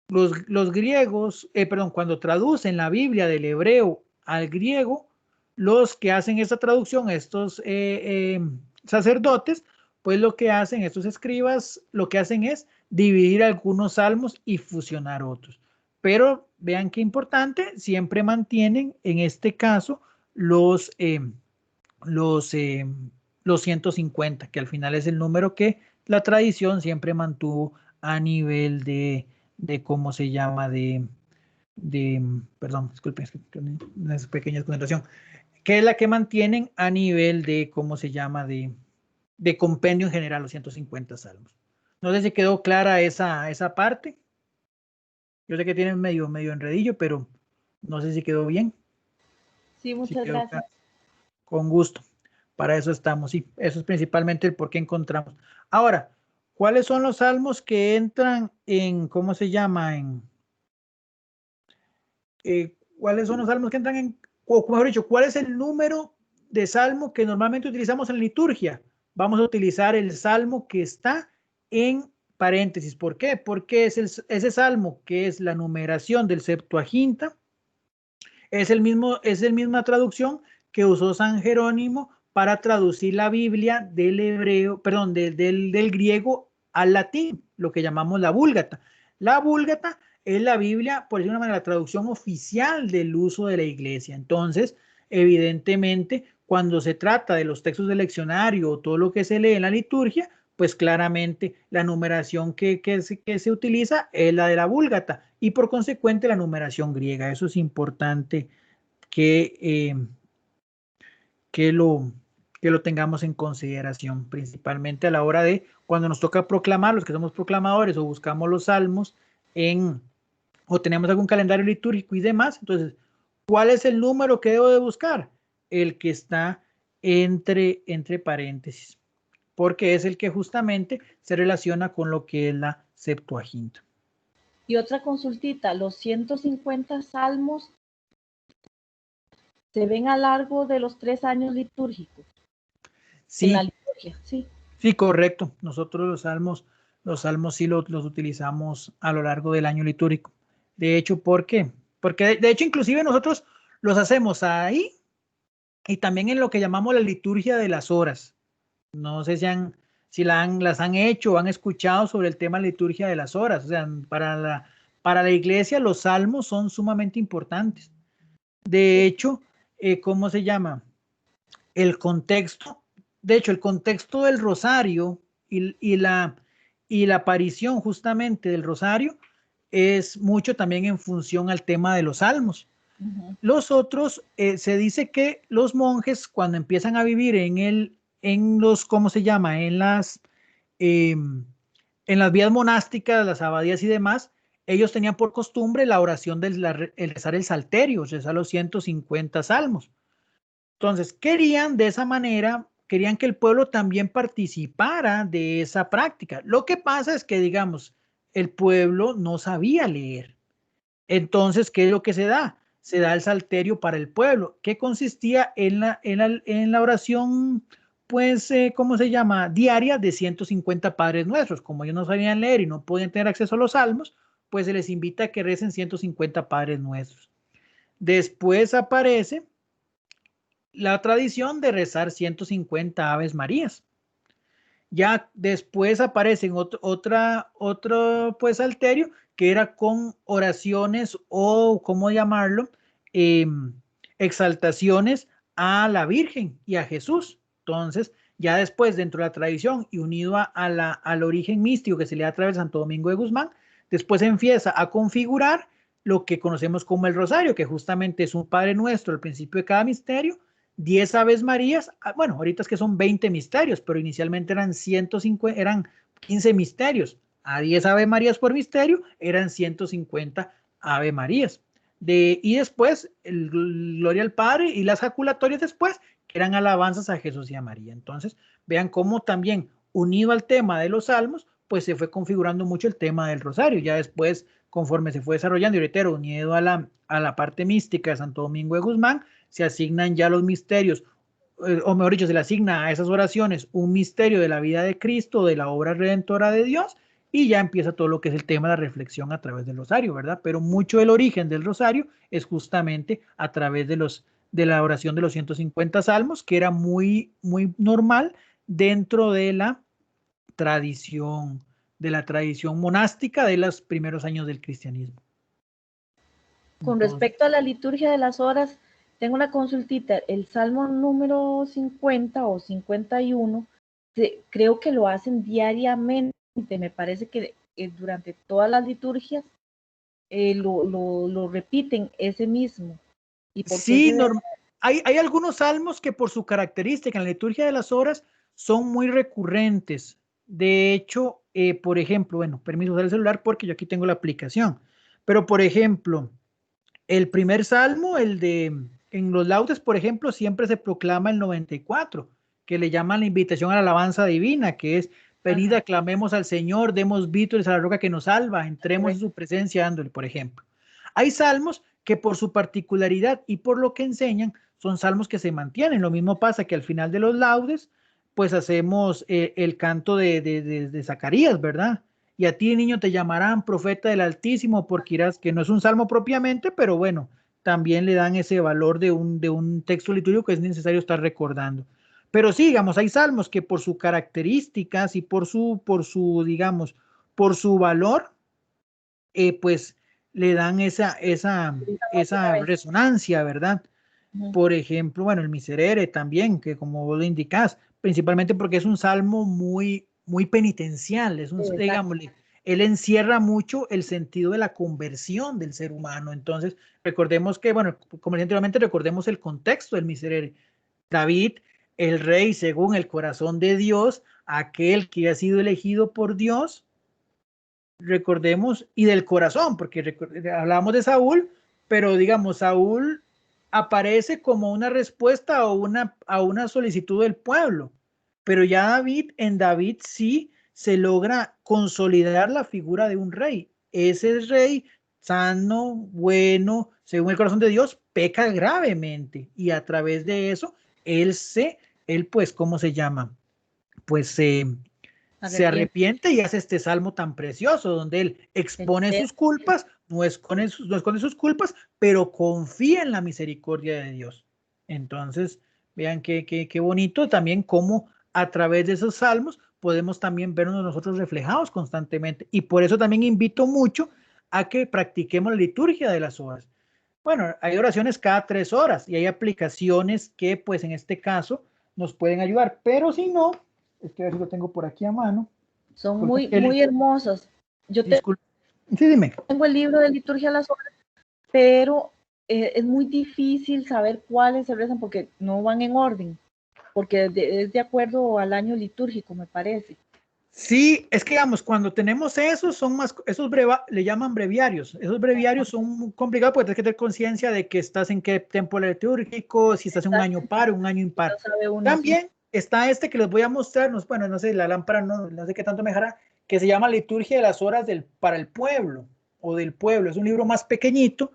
los griegos, cuando traducen la Biblia del hebreo al griego, los que hacen esta traducción, estos sacerdotes, pues lo que hacen, estos escribas, lo que hacen es dividir algunos salmos y fusionar otros. Pero vean qué importante, siempre mantienen en este caso los 150, que al final es el número que la tradición siempre mantuvo a nivel de cómo se llama, perdón, disculpen, una pequeña concentración, que es la que mantienen a nivel de cómo se llama, de compendio en general, los 150 salmos. No sé si quedó clara esa parte. Yo sé que tienen medio enredillo, pero no sé si quedó bien. Sí, muchas gracias. Con gusto. Para eso estamos, sí. Eso es principalmente el por qué encontramos. Ahora, ¿cuáles son los salmos que entran en, ¿cómo se llama? ¿Cuáles son los salmos que entran en, o mejor dicho, cuál es el número de salmo que normalmente utilizamos en la liturgia? Vamos a utilizar el salmo que está en paréntesis. ¿Por qué? Porque es ese salmo que es la numeración del Septuaginta, es el misma traducción que usó San Jerónimo para traducir la Biblia del hebreo, perdón, del griego al latín, lo que llamamos la Vulgata. La Vulgata es la Biblia, por decirlo de una manera, la traducción oficial del uso de la iglesia. Entonces, evidentemente, cuando se trata de los textos del leccionario o todo lo que se lee en la liturgia, pues claramente la numeración que se utiliza es la de la Vulgata y por consecuente la numeración griega. Eso es importante que, que, lo, que lo tengamos en consideración, principalmente a la hora de cuando nos toca proclamar, los que somos proclamadores o buscamos los salmos o tenemos algún calendario litúrgico y demás. Entonces, ¿cuál es el número que debo de buscar? El que está entre paréntesis, porque es el que justamente se relaciona con lo que es la Septuaginta. Y otra consultita, los 150 salmos se ven a lo largo de los 3 años litúrgicos. Sí, en la liturgia, sí. Sí, correcto. Nosotros los salmos sí los utilizamos a lo largo del año litúrgico. De hecho, ¿por qué? Porque de hecho, inclusive nosotros los hacemos ahí y también en lo que llamamos la liturgia de las horas. No sé si las han hecho o han escuchado sobre el tema liturgia de las horas. O sea, para la iglesia los salmos son sumamente importantes. De hecho, ¿cómo se llama? El contexto, de hecho, el contexto del rosario y la aparición justamente del rosario es mucho también en función al tema de los salmos. Los otros, se dice que los monjes cuando empiezan a vivir ¿cómo se llama? En las vías monásticas, las abadías y demás, ellos tenían por costumbre la oración el rezar el salterio, rezar los 150 salmos. Entonces, querían de esa manera, querían que el pueblo también participara de esa práctica. Lo que pasa es que, digamos, el pueblo no sabía leer. Entonces, ¿qué es lo que se da? Se da el salterio para el pueblo, que consistía en la oración, pues, ¿cómo se llama? Diaria de 150 Padres Nuestros. Como ellos no sabían leer y no podían tener acceso a los salmos, pues se les invita a que recen 150 Padres Nuestros. Después aparece la tradición de rezar 150 Aves Marías. Ya después aparece otro pues salterio que era con oraciones o, ¿cómo llamarlo? Exaltaciones a la Virgen y a Jesús. Entonces, ya después, dentro de la tradición y unido al origen místico que se le da a través de Santo Domingo de Guzmán, después se empieza a configurar lo que conocemos como el rosario, que justamente es un Padre Nuestro al principio de cada misterio, 10 Aves Marías, bueno, ahorita es que son 20 misterios, pero inicialmente eran 150, eran 15 misterios. A 10 Ave Marías por misterio eran 150 Ave Marías. Y después, el Gloria al Padre y las jaculatorias después, que eran alabanzas a Jesús y a María. Entonces, vean cómo también, unido al tema de los salmos, pues se fue configurando mucho el tema del rosario. Ya después, conforme se fue desarrollando, y reitero, unido a la parte mística de Santo Domingo de Guzmán, se asignan ya los misterios, o mejor dicho, se le asigna a esas oraciones un misterio de la vida de Cristo, de la obra redentora de Dios, y ya empieza todo lo que es el tema de la reflexión a través del rosario, ¿verdad? Pero mucho del origen del rosario es justamente a través de la oración de los 150 salmos, que era muy, muy normal dentro de la tradición monástica de los primeros años del cristianismo. Con respecto a la liturgia de las horas, tengo una consultita. El salmo número 50 o 51, creo que lo hacen diariamente. Me parece que durante todas las liturgias lo repiten ese mismo. ¿Y por sí, hay algunos salmos que por su característica en la liturgia de las horas son muy recurrentes. De hecho, por ejemplo, bueno, permiso usar el celular porque yo aquí tengo la aplicación, pero por ejemplo, el primer salmo, el de En los laudes, por ejemplo, siempre se proclama el 94, que le llaman la invitación a la alabanza divina, que es venid, aclamemos al Señor, demos vítores a la roca que nos salva, entremos en su presencia dándole, por ejemplo. Hay salmos que por su particularidad y por lo que enseñan, son salmos que se mantienen. Lo mismo pasa que al final de los laudes, pues hacemos el canto de Zacarías, ¿verdad? Y a ti, niño, te llamarán profeta del Altísimo, porque irás, que no es un salmo propiamente, pero bueno, también le dan ese valor de un texto litúrgico que es necesario estar recordando. Pero sí, digamos, hay salmos que por sus características y digamos, por su valor, pues le dan esa resonancia, ¿verdad? Por ejemplo, bueno, el Miserere también, que como vos lo indicás, principalmente porque es un salmo muy, muy penitencial, digámosle, él encierra mucho el sentido de la conversión del ser humano. Entonces, recordemos que, bueno, como anteriormente, recordemos el contexto del Miserere. David, el rey según el corazón de Dios, aquel que ha sido elegido por Dios, recordemos, y del corazón, porque hablamos de Saúl, pero digamos, Saúl aparece como una respuesta a una solicitud del pueblo, pero ya en David sí se logra consolidar la figura de un rey. Ese rey sano, bueno, según el corazón de Dios, peca gravemente, y a través de eso, él pues, ¿cómo se llama? Pues se arrepiente y hace este salmo tan precioso donde él expone sus culpas, no esconde sus culpas, pero confía en la misericordia de Dios. Entonces, vean qué bonito también cómo a través de esos salmos podemos también vernos nosotros reflejados constantemente. Y por eso también invito mucho a que practiquemos la liturgia de las horas. Bueno, hay oraciones cada 3 horas y hay aplicaciones que, pues en este caso, nos pueden ayudar, pero si no, es que a ver si lo tengo por aquí a mano. Son muy hermosos. Yo sí, dime. Tengo el libro de liturgia a las horas, pero es muy difícil saber cuáles se rezan porque no van en orden, porque es de acuerdo al año litúrgico, me parece. Sí, es que digamos, cuando tenemos esos, le llaman breviarios. Esos breviarios son muy complicados porque tienes que tener conciencia de que estás en qué tiempo litúrgico, si estás en un año par o un año impar. También está este que les voy a mostrar, bueno, no sé, la lámpara no sé qué tanto me dejará, que se llama Liturgia de las Horas para el Pueblo o del Pueblo. Es un libro más pequeñito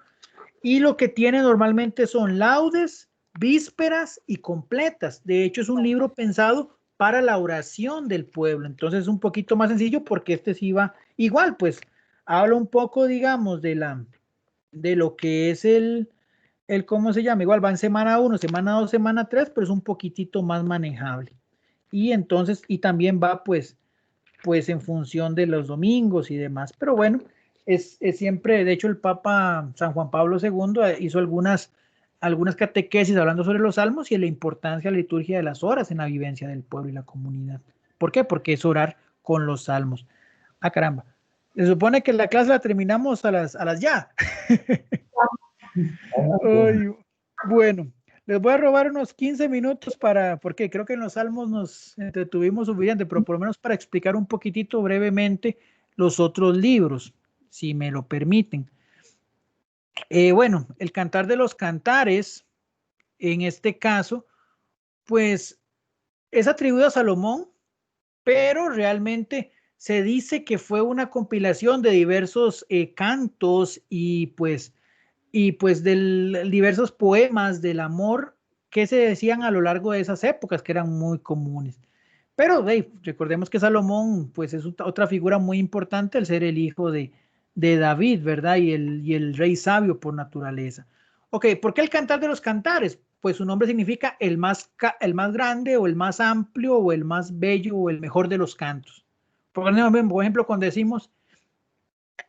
y lo que tiene normalmente son laudes, vísperas y completas. De hecho, es un libro pensado para la oración del pueblo. Entonces es un poquito más sencillo porque este sí va igual, pues habla un poco, digamos, de lo que es ¿cómo se llama? Igual va en semana 1, semana 2, semana 3, pero es un poquitito más manejable. Y entonces, y también va pues en función de los domingos y demás. Pero bueno, es siempre, de hecho el Papa San Juan Pablo II hizo algunas catequesis hablando sobre los salmos y la importancia de la liturgia de las horas en la vivencia del pueblo y la comunidad. ¿Por qué? Porque es orar con los salmos. Ah, caramba. Se supone que la clase la terminamos a las ya. Ay, bueno, les voy a robar unos 15 minutos porque creo que en los salmos nos entretuvimos suficiente, pero por lo menos para explicar un poquitito brevemente los otros libros, si me lo permiten. Bueno, el Cantar de los Cantares, en este caso, pues es atribuido a Salomón, pero realmente se dice que fue una compilación de diversos cantos y pues de diversos poemas del amor que se decían a lo largo de esas épocas que eran muy comunes. Pero recordemos que Salomón pues es otra figura muy importante al ser el hijo de David, ¿verdad? Y el rey sabio por naturaleza. Ok, ¿por qué el Cantar de los Cantares? Pues su nombre significa el más grande o el más amplio o el más bello o el mejor de los cantos. Por ejemplo, cuando decimos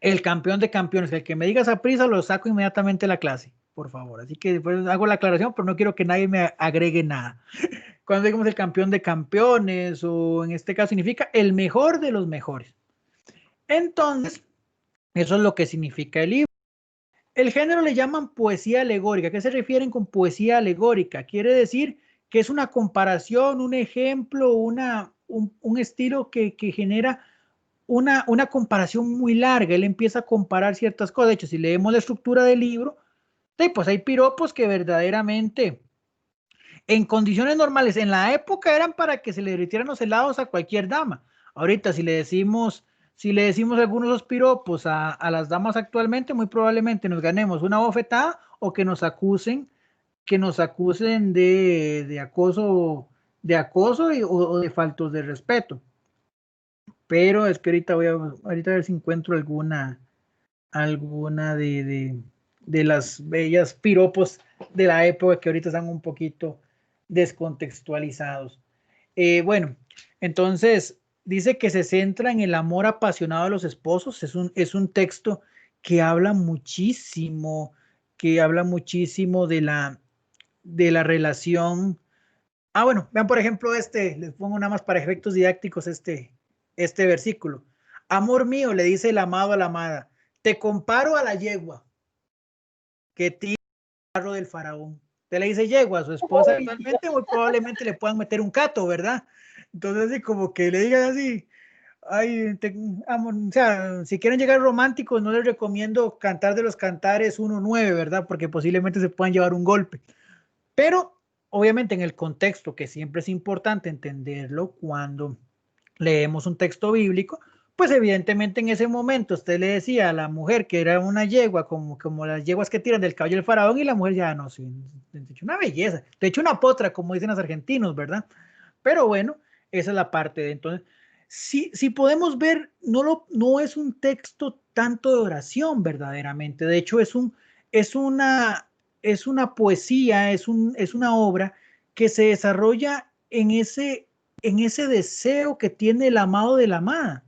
el campeón de campeones, el que me digas a prisa lo saco inmediatamente de la clase, por favor. Así que después hago la aclaración, pero no quiero que nadie me agregue nada. Cuando digamos el campeón de campeones, o en este caso significa el mejor de los mejores. Entonces, eso es lo que significa el libro. El género le llaman poesía alegórica. ¿Qué se refieren con poesía alegórica? Quiere decir que es una comparación, un ejemplo, un estilo que genera una comparación muy larga. Él empieza a comparar ciertas cosas. De hecho, si leemos la estructura del libro, Sí, pues hay piropos que verdaderamente, en condiciones normales, en la época eran para que se le derritieran los helados a cualquier dama. Ahorita, si le decimos algunos de esos piropos a las damas actualmente, muy probablemente nos ganemos una bofetada o que nos acusen de acoso o de faltos de respeto. Pero es que ahorita a ver si encuentro alguna de las bellas piropos de la época que ahorita están un poquito descontextualizados. Bueno, entonces dice que se centra en el amor apasionado de los esposos. Es un texto que habla muchísimo de la relación. Bueno, vean por ejemplo les pongo nada más para efectos didácticos este versículo. Amor mío, le dice el amado a la amada, te comparo a la yegua que tira el carro del faraón. Te le dice yegua a su esposa actualmente, muy probablemente le puedan meter un cato, ¿verdad? Entonces, así como que le digan así, ay, o sea, si quieren llegar románticos, no les recomiendo Cantar de los Cantares 1:9, ¿verdad? Porque posiblemente se puedan llevar un golpe. Pero, obviamente, en el contexto, que siempre es importante entenderlo cuando leemos un texto bíblico, pues evidentemente en ese momento usted le decía a la mujer que era una yegua, como las yeguas que tiran del caballo del faraón, y la mujer ya no, sí, de hecho una belleza, de hecho una potra, como dicen los argentinos, ¿verdad? Pero bueno, esa es la parte de entonces. Si podemos ver, no es un texto tanto de oración verdaderamente, de hecho es una, es una poesía, es una obra que se desarrolla en ese deseo que tiene el amado de la amada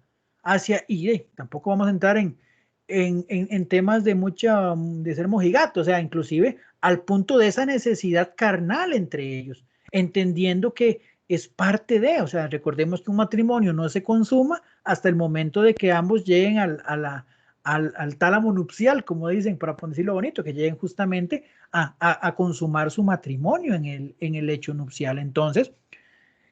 y tampoco vamos a entrar en temas de ser mojigato, o sea, inclusive al punto de esa necesidad carnal entre ellos, entendiendo que es parte o sea, recordemos que un matrimonio no se consuma hasta el momento de que ambos lleguen al tálamo nupcial, como dicen, para decirlo bonito, que lleguen justamente a consumar su matrimonio en el hecho nupcial. Entonces,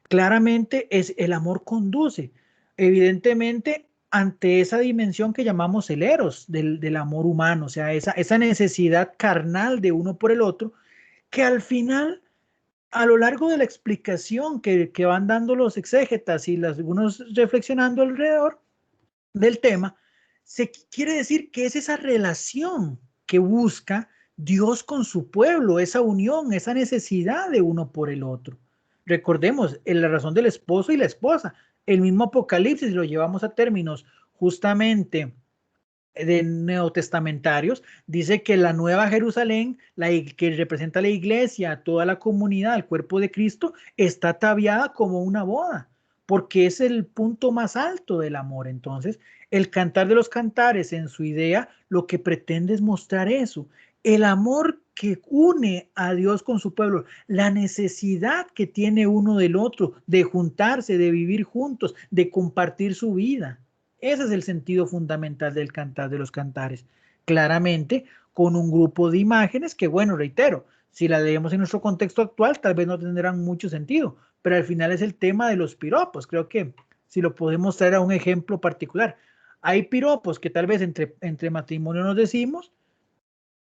claramente el amor conduce, evidentemente, ante esa dimensión que llamamos el eros del amor humano, o sea, esa necesidad carnal de uno por el otro, que al final, a lo largo de la explicación que van dando los exégetas y algunos reflexionando alrededor del tema, se quiere decir que es esa relación que busca Dios con su pueblo, esa unión, esa necesidad de uno por el otro. Recordemos, en la razón del esposo y la esposa, el mismo Apocalipsis lo llevamos a términos justamente de neotestamentarios, dice que la nueva Jerusalén, que representa la iglesia, toda la comunidad, el cuerpo de Cristo, está ataviada como una boda, porque es el punto más alto del amor. Entonces, el Cantar de los Cantares, en su idea, lo que pretende es mostrar eso, el amor que une a Dios con su pueblo, la necesidad que tiene uno del otro de juntarse, de vivir juntos, de compartir su vida. Ese es el sentido fundamental del Cantar de los Cantares. Claramente, con un grupo de imágenes que, bueno, reitero, si la leemos en nuestro contexto actual, tal vez no tendrán mucho sentido, pero al final es el tema de los piropos. Creo que si lo podemos traer a un ejemplo particular, hay piropos que tal vez entre matrimonio nos decimos,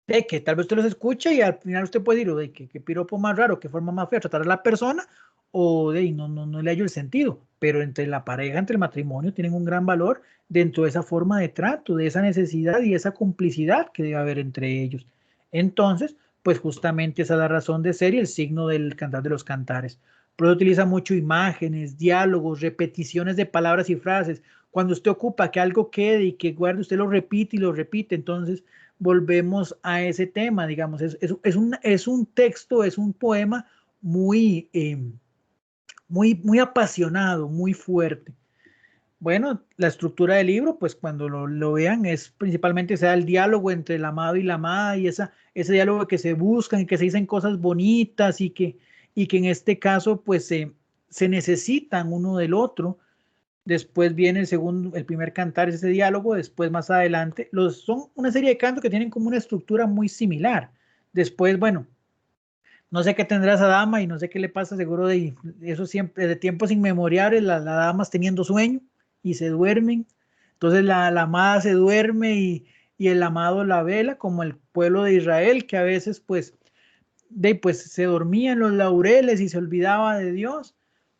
de que tal vez usted los escucha y al final usted puede decir, de que piropo más raro, que forma más fea tratar a la persona, o de no le hallo el sentido, pero entre la pareja, entre el matrimonio, tienen un gran valor dentro de esa forma de trato, de esa necesidad y esa complicidad que debe haber entre ellos. Entonces, pues justamente esa es la razón de ser y el signo del Cantar de los Cantares. Pero utiliza mucho imágenes, diálogos, repeticiones de palabras y frases. Cuando usted ocupa que algo quede y que guarde, usted lo repite y lo repite. Entonces, volvemos a ese tema, digamos, es un texto, es un poema muy, muy apasionado, muy fuerte. Bueno, la estructura del libro, pues cuando lo vean, es principalmente sea el diálogo entre el amado y la amada y ese diálogo que se buscan y que se dicen cosas bonitas y que en este caso, pues se necesitan uno del otro. Después viene el primer cantar, es ese diálogo. Después, más adelante, son una serie de cantos que tienen como una estructura muy similar. Después, bueno, no sé qué tendrá esa dama y no sé qué le pasa, seguro de eso siempre, de tiempos inmemoriales, las damas teniendo sueño y se duermen. Entonces la amada se duerme y el amado la vela, como el pueblo de Israel, que a veces pues se dormía en los laureles y se olvidaba de Dios,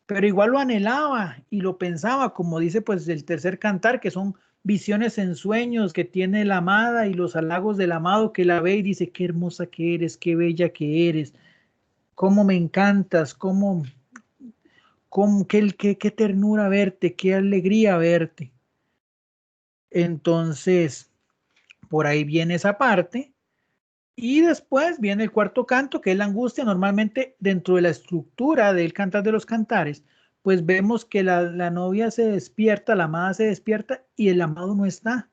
pero igual lo anhelaba y lo pensaba, como dice pues el tercer cantar, que son visiones en sueños que tiene la amada y los halagos del amado que la ve y dice, qué hermosa que eres, qué bella que eres, cómo me encantas, qué ternura verte, qué alegría verte. Entonces, por ahí viene esa parte. Y después viene el cuarto canto, que es la angustia. Normalmente dentro de la estructura del Cantar de los Cantares, pues vemos que la novia se despierta, la amada se despierta y el amado no está.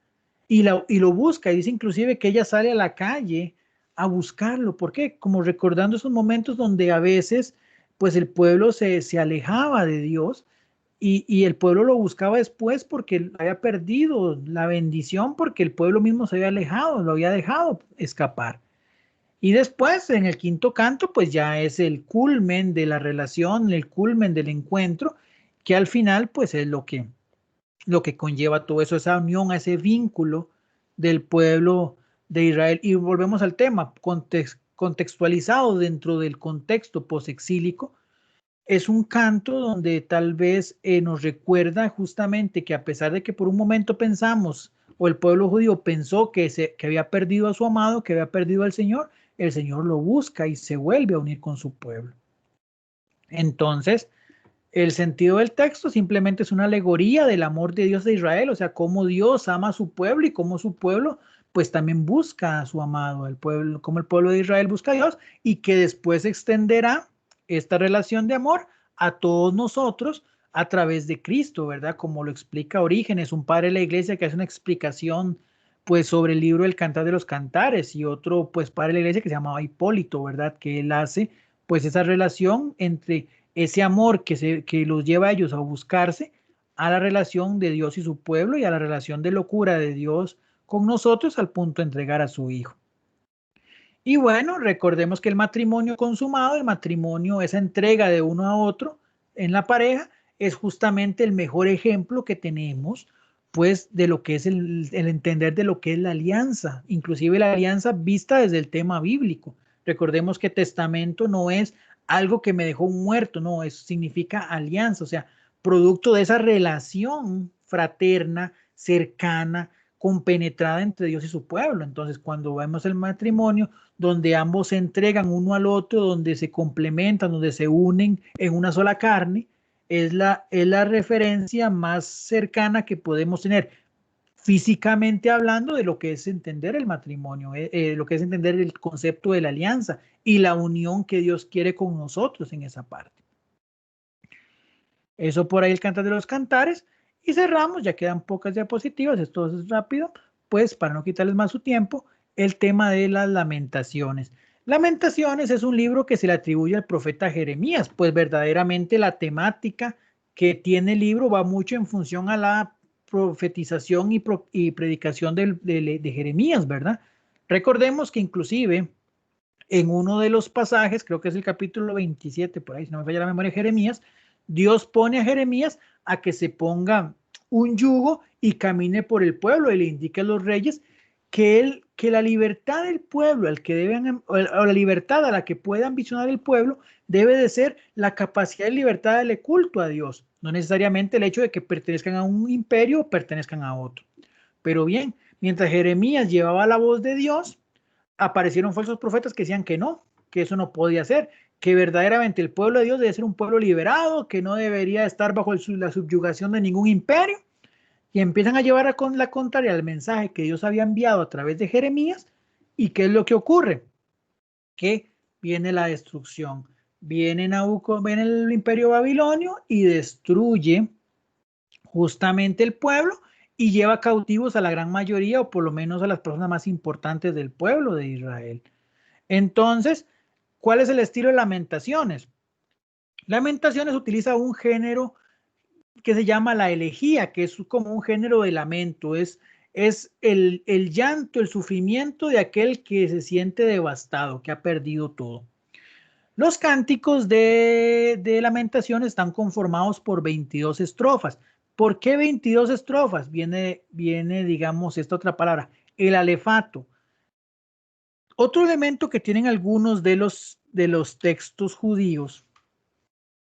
Y lo busca, y dice inclusive que ella sale a la calle a buscarlo. ¿Por qué? Como recordando esos momentos donde a veces pues el pueblo se alejaba de Dios y el pueblo lo buscaba después porque había perdido la bendición, porque el pueblo mismo se había alejado, lo había dejado escapar. Y después, en el quinto canto, pues ya es el culmen de la relación, el culmen del encuentro, que al final, pues es lo que conlleva todo eso, esa unión, ese vínculo del pueblo de Israel. Y volvemos al tema, contextualizado dentro del contexto posexílico, es un canto donde tal vez nos recuerda justamente que a pesar de que por un momento pensamos, o el pueblo judío pensó que había perdido a su amado, que había perdido al Señor, el Señor lo busca y se vuelve a unir con su pueblo. Entonces, el sentido del texto simplemente es una alegoría del amor de Dios de Israel, o sea, cómo Dios ama a su pueblo y cómo su pueblo pues también busca a su amado, el pueblo, como el pueblo de Israel busca a Dios, y que después extenderá esta relación de amor a todos nosotros a través de Cristo, ¿verdad? Como lo explica Orígenes, un padre de la iglesia que hace una explicación pues sobre el libro del Cantar de los Cantares, y otro pues padre de la iglesia que se llamaba Hipólito, ¿verdad? Que él hace pues esa relación entre ese amor que los lleva a ellos a buscarse, a la relación de Dios y su pueblo, y a la relación de locura de Dios con nosotros al punto de entregar a su hijo. Y bueno, recordemos que el matrimonio consumado, el matrimonio, esa entrega de uno a otro en la pareja, es justamente el mejor ejemplo que tenemos pues de lo que es el entender de lo que es la alianza, inclusive la alianza vista desde el tema bíblico. Recordemos que testamento no es algo que me dejó un muerto, no, eso significa alianza, o sea, producto de esa relación fraterna, cercana, compenetrada entre Dios y su pueblo. Entonces, cuando vemos el matrimonio, donde ambos se entregan uno al otro, donde se complementan, donde se unen en una sola carne, es la referencia más cercana que podemos tener físicamente hablando de lo que es entender el matrimonio, lo que es entender el concepto de la alianza y la unión que Dios quiere con nosotros en esa parte. Eso por ahí el Cantar de los Cantares. Y cerramos, ya quedan pocas diapositivas, esto es rápido, pues para no quitarles más su tiempo, el tema de las Lamentaciones. Lamentaciones es un libro que se le atribuye al profeta Jeremías, pues verdaderamente la temática que tiene el libro va mucho en función a la profetización y predicación de Jeremías, ¿verdad? Recordemos que inclusive en uno de los pasajes, creo que es el capítulo 27, por ahí si no me falla la memoria, Jeremías, Dios pone a Jeremías a que se ponga un yugo y camine por el pueblo y le indique a los reyes que la libertad del pueblo, o la libertad a la que pueda ambicionar el pueblo, debe de ser la capacidad de libertad de darle culto a Dios, no necesariamente el hecho de que pertenezcan a un imperio o pertenezcan a otro. Pero bien, mientras Jeremías llevaba la voz de Dios, aparecieron falsos profetas que decían que eso no podía ser, que verdaderamente el pueblo de Dios debe ser un pueblo liberado, que no debería estar bajo la subyugación de ningún imperio, y empiezan a llevar con la contraria al mensaje que Dios había enviado a través de Jeremías. ¿Y qué es lo que ocurre? Que viene la destrucción, viene el imperio babilonio y destruye justamente el pueblo y lleva cautivos a la gran mayoría, o por lo menos a las personas más importantes del pueblo de Israel. Entonces, ¿cuál es el estilo de Lamentaciones? Lamentaciones utiliza un género que se llama la elegía, que es como un género de lamento, es el llanto, el sufrimiento de aquel que se siente devastado, que ha perdido todo. Los cánticos de Lamentaciones están conformados por 22 estrofas. ¿Por qué 22 estrofas? Viene, digamos, esta otra palabra, el alefato. Otro elemento que tienen algunos de los textos judíos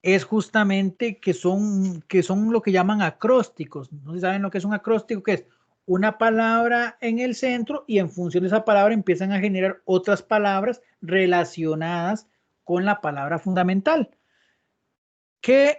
es justamente que son lo que llaman acrósticos. No sé si saben lo que es un acróstico, que es una palabra en el centro y en función de esa palabra empiezan a generar otras palabras relacionadas con la palabra fundamental. Que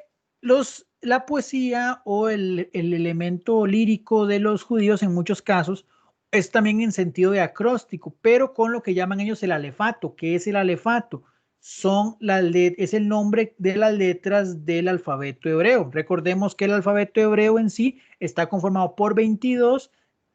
la poesía o el elemento lírico de los judíos en muchos casos es también en sentido de acróstico, pero con lo que llaman ellos el alefato. ¿Qué es el alefato? Es el nombre de las letras del alfabeto hebreo. Recordemos que el alfabeto hebreo en sí está conformado por 22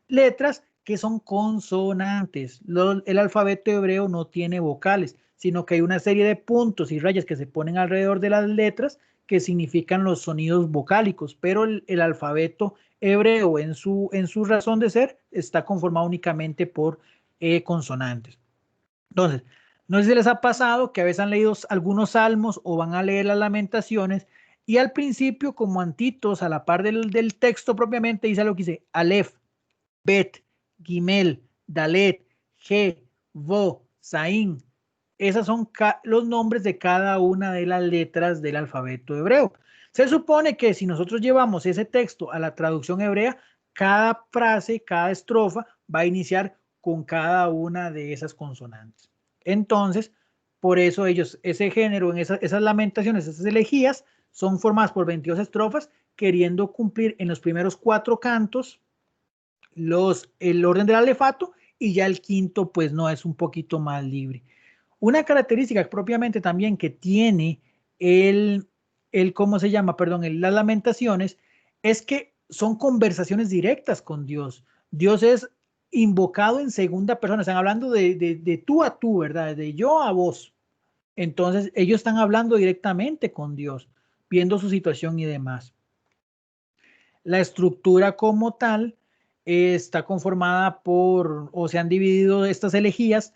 letras que son consonantes. El alfabeto hebreo no tiene vocales, sino que hay una serie de puntos y rayas que se ponen alrededor de las letras que significan los sonidos vocálicos, pero el alfabeto hebreo en su razón de ser está conformado únicamente por consonantes. Entonces, no sé si les ha pasado que a veces han leído algunos salmos o van a leer las lamentaciones y al principio, como antitos, a la par del texto propiamente, dice algo que dice Aleph, Bet, Gimel, Dalet, He, Vo, Zain. Esos son los nombres de cada una de las letras del alfabeto hebreo. Se supone que si nosotros llevamos ese texto a la traducción hebrea, cada frase, cada estrofa va a iniciar con cada una de esas consonantes. Entonces, por eso ese género, en esas lamentaciones, esas elegías, son formadas por 22 estrofas, queriendo cumplir en los primeros 4 cantos el orden del alefato, y ya el quinto pues no, es un poquito más libre. Una característica propiamente también que tiene ¿cómo se llama? Perdón, las lamentaciones, es que son conversaciones directas con Dios. Dios es invocado en segunda persona, están hablando de tú a tú, ¿verdad? De yo a vos. Entonces ellos están hablando directamente con Dios, viendo su situación y demás. La estructura como tal está conformada o se han dividido estas elegías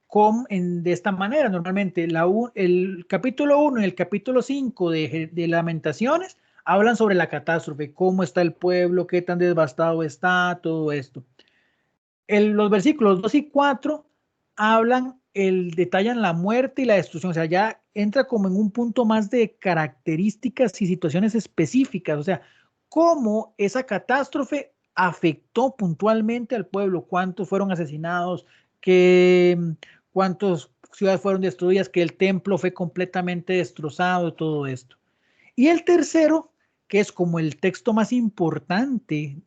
de esta manera. Normalmente el capítulo 1 y el capítulo 5 de Lamentaciones hablan sobre la catástrofe, cómo está el pueblo, qué tan devastado está, todo esto. Los versículos 2 y 4 detallan la muerte y la destrucción, o sea, ya entra como en un punto más de características y situaciones específicas, o sea, cómo esa catástrofe afectó puntualmente al pueblo, cuántos fueron asesinados, cuántas ciudades fueron destruidas, que el templo fue completamente destrozado, todo esto. Y el tercero, que es como el texto más importante,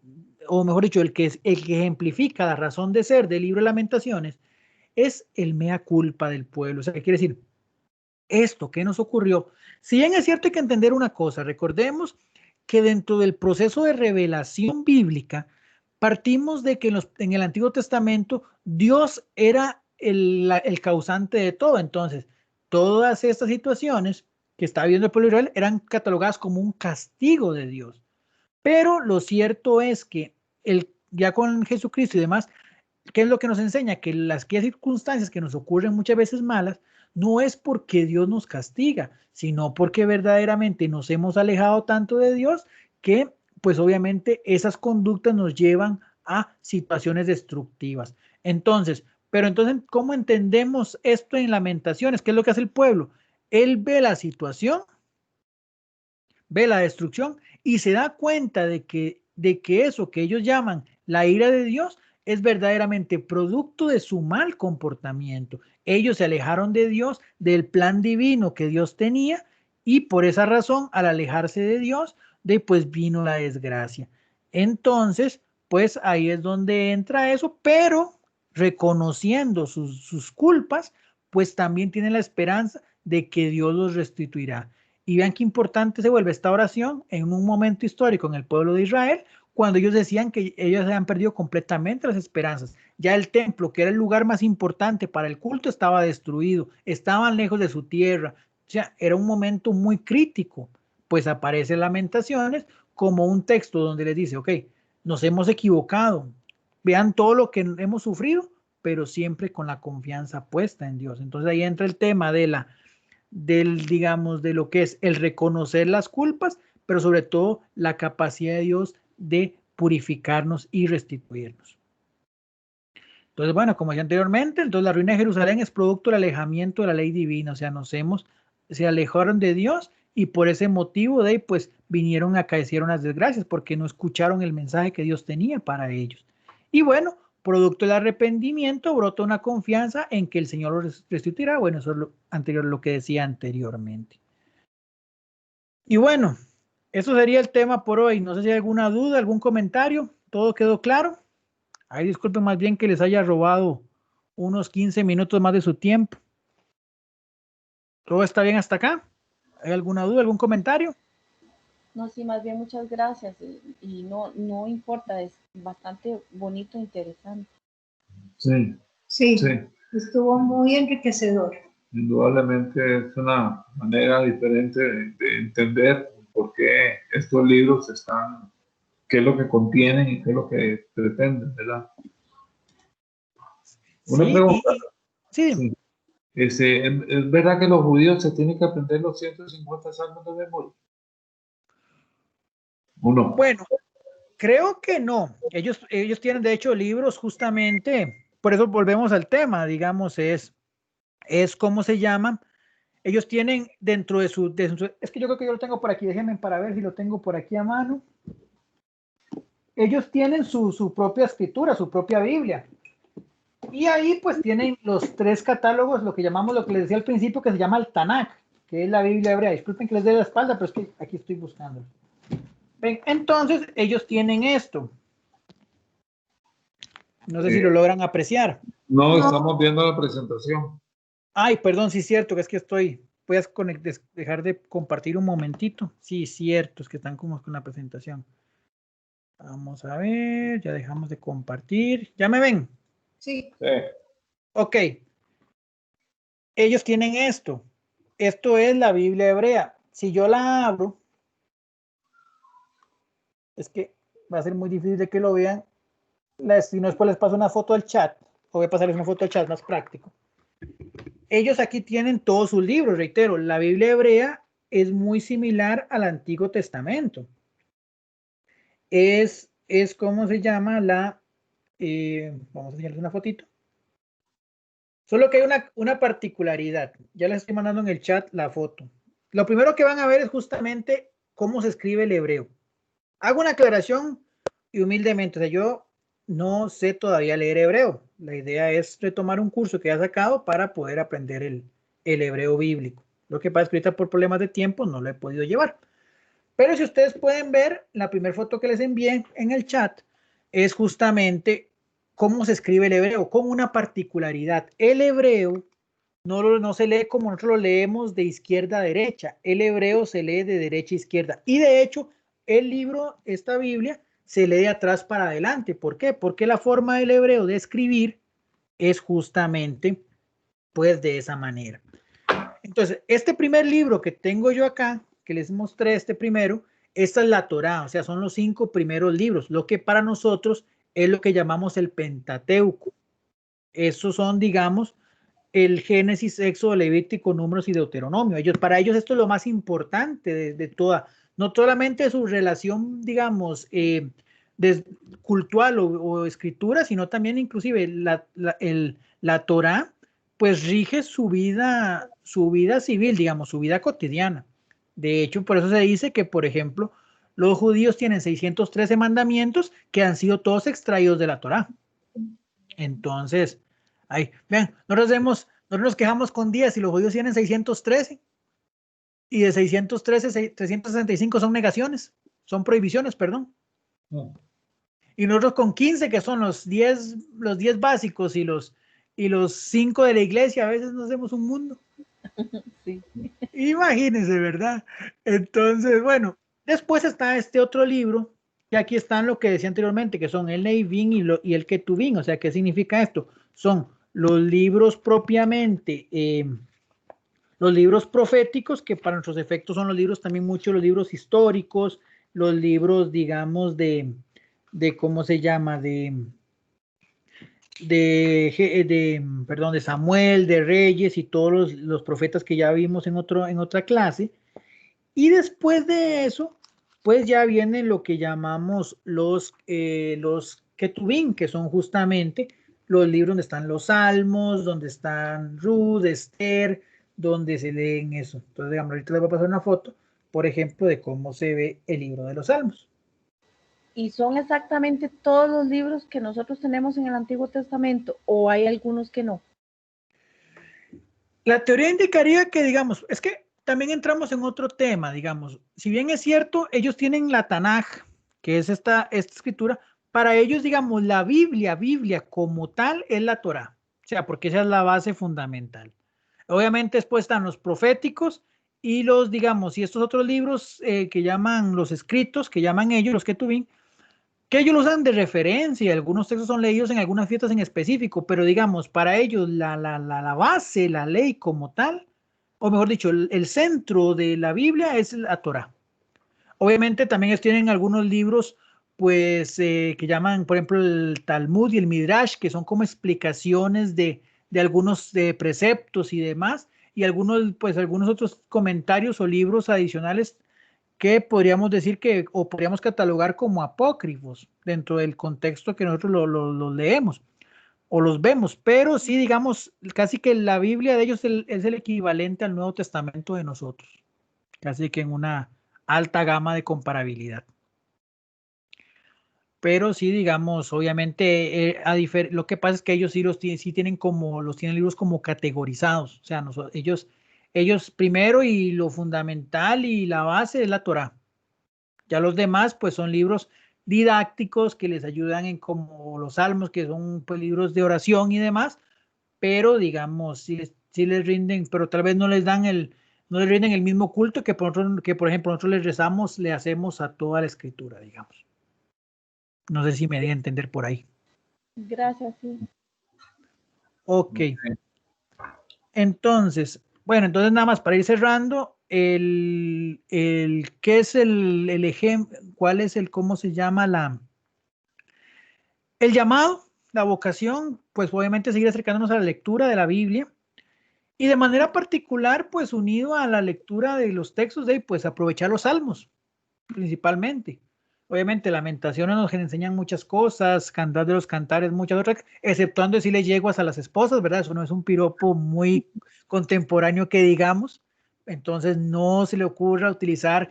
o mejor dicho, el que ejemplifica la razón de ser del libro de Lamentaciones, es el mea culpa del pueblo. O sea, ¿qué quiere decir? Esto que nos ocurrió, si bien es cierto, hay que entender una cosa, recordemos que dentro del proceso de revelación bíblica, partimos de que en el Antiguo Testamento Dios era el causante de todo. Entonces, todas estas situaciones que estaba viviendo el pueblo de Israel eran catalogadas como un castigo de Dios. Pero lo cierto es que ya con Jesucristo y demás, ¿qué es lo que nos enseña? Que las circunstancias que nos ocurren muchas veces malas, no es porque Dios nos castiga, sino porque verdaderamente nos hemos alejado tanto de Dios que, pues obviamente, esas conductas nos llevan a situaciones destructivas. Entonces, ¿cómo entendemos esto en Lamentaciones? ¿Qué es lo que hace el pueblo? Él ve la situación, ve la destrucción y se da cuenta de que eso que ellos llaman la ira de Dios es verdaderamente producto de su mal comportamiento. Ellos se alejaron de Dios, del plan divino que Dios tenía, y por esa razón, al alejarse de Dios, pues vino la desgracia. Entonces, pues ahí es donde entra eso, pero reconociendo sus culpas, pues también tienen la esperanza de que Dios los restituirá. Y vean qué importante se vuelve esta oración en un momento histórico en el pueblo de Israel, cuando ellos decían que ellos habían perdido completamente las esperanzas. Ya el templo, que era el lugar más importante para el culto, estaba destruido, estaban lejos de su tierra. O sea, era un momento muy crítico. Pues aparece Lamentaciones como un texto donde les dice, ok, nos hemos equivocado, vean todo lo que hemos sufrido, pero siempre con la confianza puesta en Dios. Entonces ahí entra el tema digamos, de lo que es el reconocer las culpas, pero sobre todo la capacidad de Dios de purificarnos y restituirnos. Entonces, bueno, como decía anteriormente, entonces la ruina de Jerusalén es producto del alejamiento de la ley divina, o sea, se alejaron de Dios y por ese motivo de ahí, pues, acaecieron las desgracias porque no escucharon el mensaje que Dios tenía para ellos. Y bueno, producto del arrepentimiento, brota una confianza en que el Señor los restituirá. Bueno, eso es lo que decía anteriormente. Y bueno, eso sería el tema por hoy. No sé si hay alguna duda, algún comentario. ¿Todo quedó claro? Ay, disculpen más bien que les haya robado unos 15 minutos más de su tiempo. ¿Todo está bien hasta acá? ¿Hay alguna duda, algún comentario? No, sí, más bien muchas gracias. Y no importa, es bastante bonito e interesante. Sí, Sí, sí. estuvo muy enriquecedor. Indudablemente es una manera diferente de entender por qué estos libros están, qué es lo que contienen y qué es lo que pretenden, ¿verdad? Una Sí, pregunta. sí. Sí. ¿Es verdad que los judíos se tienen que aprender los 150 salmos de memoria? ¿O no? Bueno, creo que no. Ellos tienen, de hecho, libros justamente, por eso volvemos al tema, digamos, es cómo se llaman. Ellos tienen dentro de es que yo creo que yo lo tengo por aquí, déjenme para ver si lo tengo por aquí a mano. Ellos tienen su propia escritura, su propia Biblia. Y ahí pues tienen los 3 catálogos, lo que llamamos, lo que les decía al principio, que se llama el Tanakh, que es la Biblia hebrea. Disculpen que les dé la espalda, pero es que aquí estoy buscando. Ven, entonces ellos tienen esto. No sé si lo logran apreciar. No, estamos viendo la presentación. Ay, perdón, sí es cierto, que es que voy a dejar de compartir un momentito. Sí, cierto, es que están como con la presentación. Vamos a ver, ya dejamos de compartir. ¿Ya me ven? Sí. Sí. Ok. Ellos tienen esto. Esto es la Biblia hebrea. Si yo la abro, es que va a ser muy difícil de que lo vean. Si no, después les paso una foto al chat. O voy a pasarles una foto al chat más práctico. Ellos aquí tienen todos sus libros, reitero. La Biblia hebrea es muy similar al Antiguo Testamento. Es ¿cómo se llama? Vamos a enseñarles una fotito. Solo que hay una particularidad. Ya les estoy mandando en el chat la foto. Lo primero que van a ver es justamente cómo se escribe el hebreo. Hago una aclaración y humildemente, o sea, yo no sé todavía leer hebreo. La idea es retomar un curso que he sacado para poder aprender el hebreo bíblico. Lo que pasa es que ahorita por problemas de tiempo no lo he podido llevar. Pero si ustedes pueden ver, la primera foto que les envié en el chat es justamente cómo se escribe el hebreo, con una particularidad. El hebreo no se lee como nosotros lo leemos de izquierda a derecha. El hebreo se lee de derecha a izquierda. Y de hecho, el libro, esta Biblia, se lee de atrás para adelante. ¿Por qué? Porque la forma del hebreo de escribir es justamente pues de esa manera. Entonces, este primer libro que tengo yo acá, que les mostré este primero, esta es la Torá, o sea, son los 5 primeros libros, lo que para nosotros es lo que llamamos el Pentateuco. Esos son, digamos, el Génesis, Éxodo, Levítico, Números y Deuteronomio. Para ellos esto es lo más importante de toda, no solamente su relación, digamos, cultural o escritura, sino también inclusive la Torá, pues rige su vida civil, digamos, su vida cotidiana. De hecho, por eso se dice que, por ejemplo, los judíos tienen 613 mandamientos que han sido todos extraídos de la Torá. Entonces, ahí, vean, nosotros nos quejamos con 10 y los judíos tienen 613 y de 613, 365 son negaciones, son prohibiciones, perdón. Y nosotros con 15, que son los 10 básicos y los 5 de la iglesia, a veces nos hacemos un mundo. Sí. Imagínense, ¿verdad? Entonces, bueno, después está este otro libro, y aquí están lo que decía anteriormente, que son el Neivim y el Ketuvim. O sea, ¿qué significa esto? Son los libros propiamente, los libros proféticos, que para nuestros efectos son los libros también muchos, los libros históricos, los libros, digamos, de ¿cómo se llama? Perdón, de Samuel, de Reyes y todos los profetas que ya vimos en otra clase. Y después de eso, pues ya vienen lo que llamamos los Ketuvim, que son justamente los libros donde están los salmos, donde están Ruth, Esther, donde se leen eso. Entonces, digamos, ahorita les voy a pasar una foto, por ejemplo, de cómo se ve el libro de los salmos. ¿Y son exactamente todos los libros que nosotros tenemos en el Antiguo Testamento o hay algunos que no? La teoría indicaría que, digamos, es que también entramos en otro tema, digamos, si bien es cierto, ellos tienen la Tanaj, que es esta escritura, para ellos, digamos, la Biblia como tal es la Torá, o sea, porque esa es la base fundamental. Obviamente después están los proféticos y los, digamos, y estos otros libros que llaman los escritos, que llaman ellos, los Ketuvim, que ellos los usan de referencia, algunos textos son leídos en algunas fiestas en específico, pero digamos, para ellos la base, la ley como tal, o mejor dicho, el centro de la Biblia es la Torá. Obviamente también ellos tienen algunos libros, pues, que llaman, por ejemplo, el Talmud y el Midrash, que son como explicaciones de algunos preceptos y demás, y algunos, pues, algunos otros comentarios o libros adicionales que podríamos decir que, o podríamos catalogar como apócrifos dentro del contexto que nosotros los leemos o los vemos, pero sí, digamos, casi que la Biblia de ellos es el equivalente al Nuevo Testamento de nosotros, casi que en una alta gama de comparabilidad. Pero sí, digamos, obviamente, lo que pasa es que ellos sí sí tienen como, los tienen libros como categorizados, o sea, ellos primero y lo fundamental y la base es la Torá. Ya los demás, pues son libros didácticos que les ayudan en como los salmos, que son pues, libros de oración y demás, pero digamos, sí les rinden, pero tal vez no les rinden el mismo culto que por ejemplo nosotros les rezamos, le hacemos a toda la escritura, digamos. No sé si me di a entender por ahí. Gracias, sí. Ok. Entonces, bueno, entonces nada más para ir cerrando, ¿qué es el ejemplo? ¿Cuál es cómo se llama el llamado, la vocación? Pues obviamente seguir acercándonos a la lectura de la Biblia y de manera particular, pues unido a la lectura de los textos pues aprovechar los salmos, principalmente. Obviamente, Lamentaciones nos enseñan muchas cosas, Cantar de los Cantares, muchas otras, exceptuando decirle yeguas a las esposas, ¿verdad? Eso no es un piropo muy contemporáneo que digamos. Entonces, no se le ocurra utilizar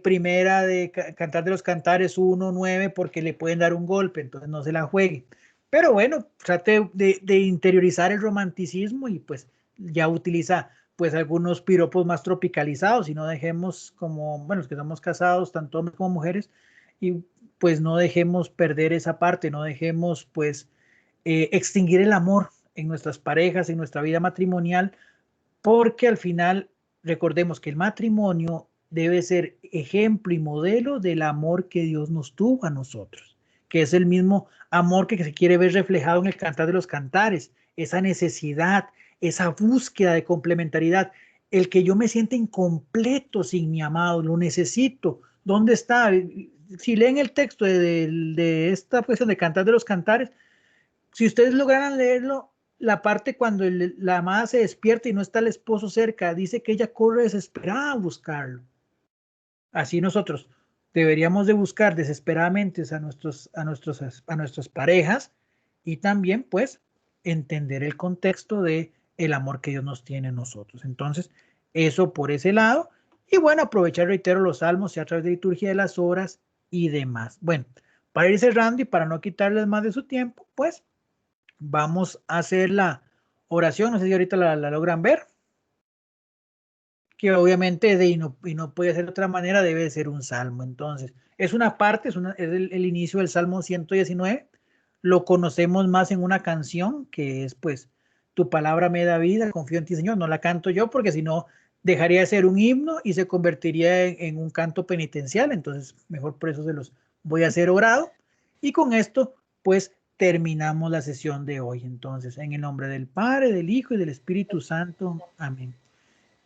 primera de Cantar de los Cantares 1:9 porque le pueden dar un golpe, entonces no se la juegue. Pero bueno, trate de interiorizar el romanticismo y pues ya utiliza pues algunos piropos más tropicalizados y no dejemos como, bueno, los que estamos casados, tanto hombres como mujeres, y pues no dejemos perder esa parte, no dejemos pues extinguir el amor en nuestras parejas, en nuestra vida matrimonial, porque al final recordemos que el matrimonio debe ser ejemplo y modelo del amor que Dios nos tuvo a nosotros, que es el mismo amor que se quiere ver reflejado en el Cantar de los Cantares, esa necesidad, esa búsqueda de complementariedad, el que yo me sienta incompleto sin mi amado, lo necesito. ¿Dónde está? Si leen el texto de esta cuestión de Cantar de los Cantares, si ustedes lograran leerlo, la parte cuando la amada se despierta y no está el esposo cerca, dice que ella corre desesperada a buscarlo. Así nosotros deberíamos de buscar desesperadamente a nuestras parejas y también pues entender el contexto de el amor que Dios nos tiene a nosotros. Entonces, eso por ese lado. Y bueno, aprovechar, reitero, los salmos y a través de liturgia de las horas y demás. Bueno, para ir cerrando y para no quitarles más de su tiempo, pues vamos a hacer la oración. No sé si ahorita la logran ver. Que obviamente y no puede ser de otra manera, debe ser un salmo. Entonces, es una parte, es el inicio del Salmo 119. Lo conocemos más en una canción que es pues, tu palabra me da vida, confío en ti, Señor. No la canto yo porque si no dejaría de ser un himno y se convertiría en un canto penitencial. Entonces, mejor por eso se los voy a hacer orado. Y con esto, pues, terminamos la sesión de hoy. Entonces, en el nombre del Padre, del Hijo y del Espíritu Santo. Amén.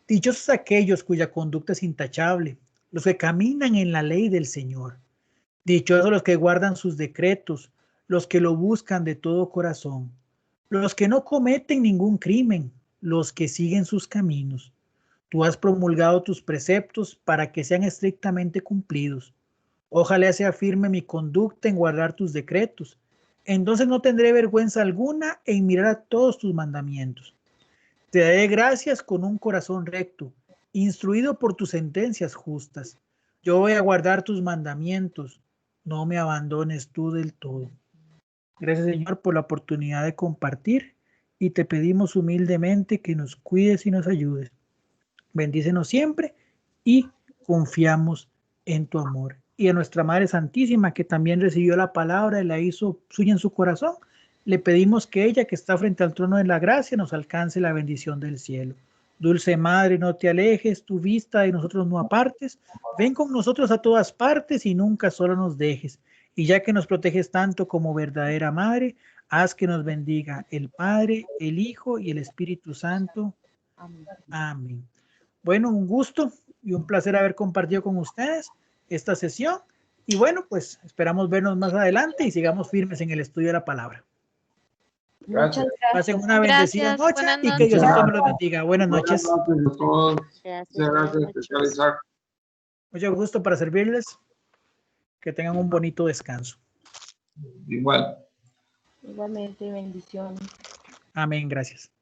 Dichosos aquellos cuya conducta es intachable, los que caminan en la ley del Señor. Dichosos los que guardan sus decretos, los que lo buscan de todo corazón, los que no cometen ningún crimen, los que siguen sus caminos. Tú has promulgado tus preceptos para que sean estrictamente cumplidos. Ojalá sea firme mi conducta en guardar tus decretos Entonces no tendré vergüenza alguna en mirar a todos tus mandamientos. Te daré gracias con un corazón recto, instruido por tus sentencias justas. Yo voy a guardar tus mandamientos. No me abandones tú del todo. Gracias, Señor, por la oportunidad de compartir y te pedimos humildemente que nos cuides y nos ayudes. Bendícenos siempre y confiamos en tu amor. Y a nuestra Madre Santísima, que también recibió la palabra y la hizo suya en su corazón, le pedimos que ella, que está frente al trono de la gracia, nos alcance la bendición del cielo. Dulce Madre, no te alejes, tu vista de nosotros no apartes. Ven con nosotros a todas partes y nunca solo nos dejes. Y ya que nos proteges tanto como verdadera Madre, haz que nos bendiga el Padre, el Hijo y el Espíritu Santo. Amén. Amén. Bueno, un gusto y un placer haber compartido con ustedes esta sesión. Y bueno, pues esperamos vernos más adelante y sigamos firmes en el estudio de la palabra. Muchas Pasen gracias. una bendecida Gracias, noche buenas y que noches. Diosito me los bendiga. Buenas Buenas noches. noches a todos. Gracias, Muchas buenas gracias, noches. especial Isaac. Mucho gusto para servirles. Que tengan un bonito descanso. Igual. Igualmente, bendiciones. Amén. Gracias.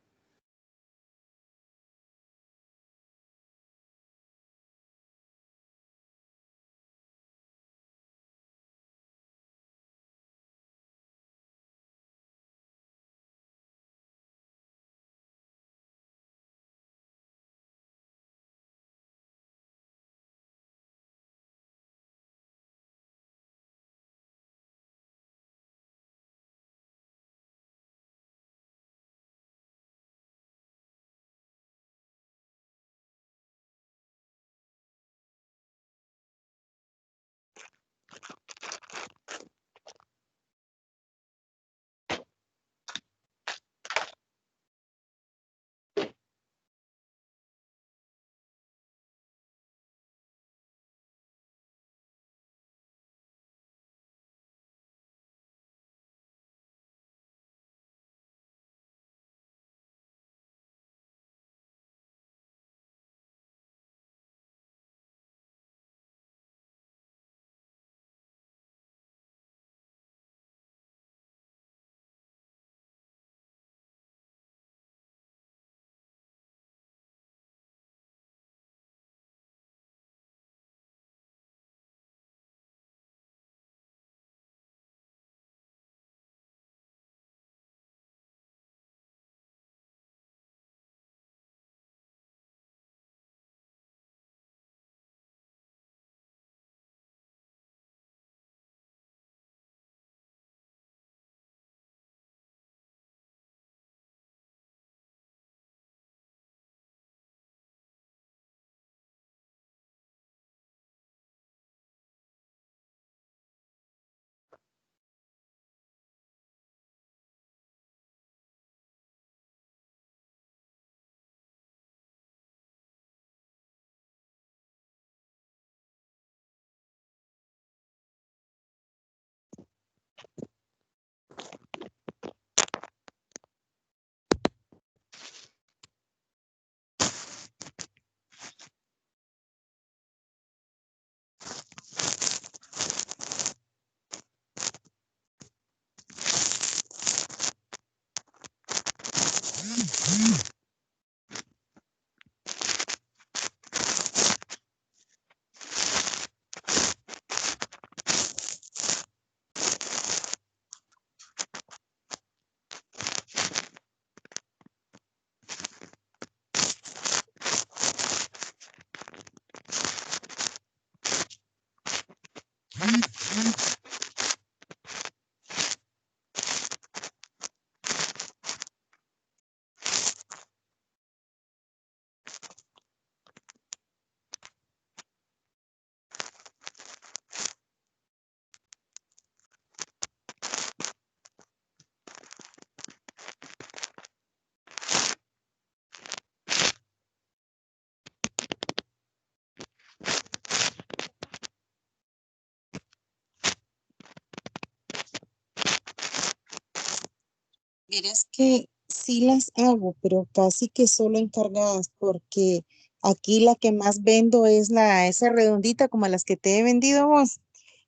Verás que sí las hago, pero casi que solo encargadas, porque aquí la que más vendo es esa redondita como las que te he vendido vos.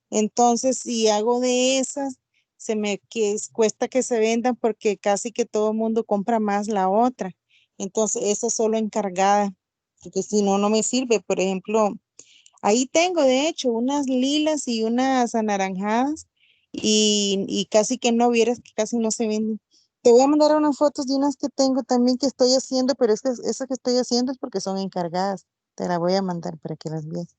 Entonces, si hago de esas, cuesta que se vendan porque casi que todo el mundo compra más la otra. Entonces, esa es solo encargada, porque si no, no me sirve. Por ejemplo, ahí tengo, de hecho, unas lilas y unas anaranjadas y casi que no vieras que casi no se venden. Te voy a mandar unas fotos de unas que tengo también que estoy haciendo, pero esas que estoy haciendo es porque son encargadas. Te la voy a mandar para que las veas.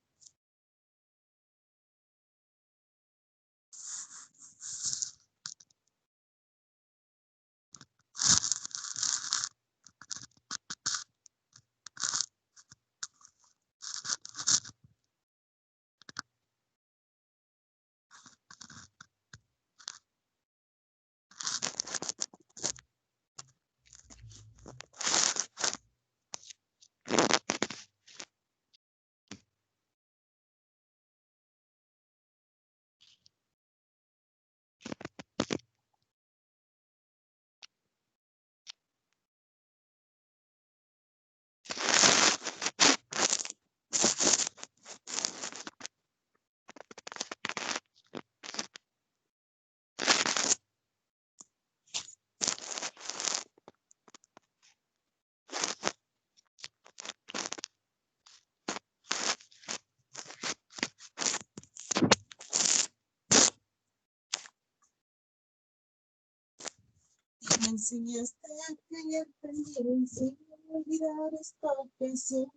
Me enseñaste a creer, aprender, enseñar a olvidar esto que siento.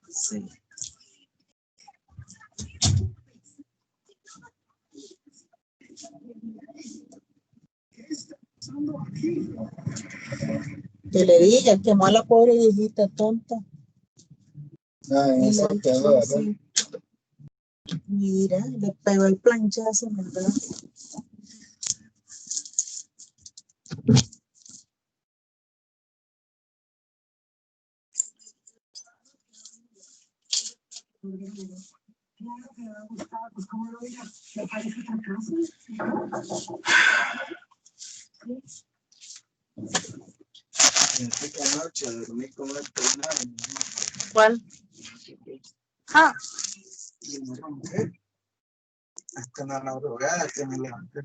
Sí. Que le diga, quemó a la pobre viejita tonta. Y le echó así. Mira, le pegó el planchazo, ¿verdad? ¿Cuál? Ah. Hasta la madrugada que me levanté.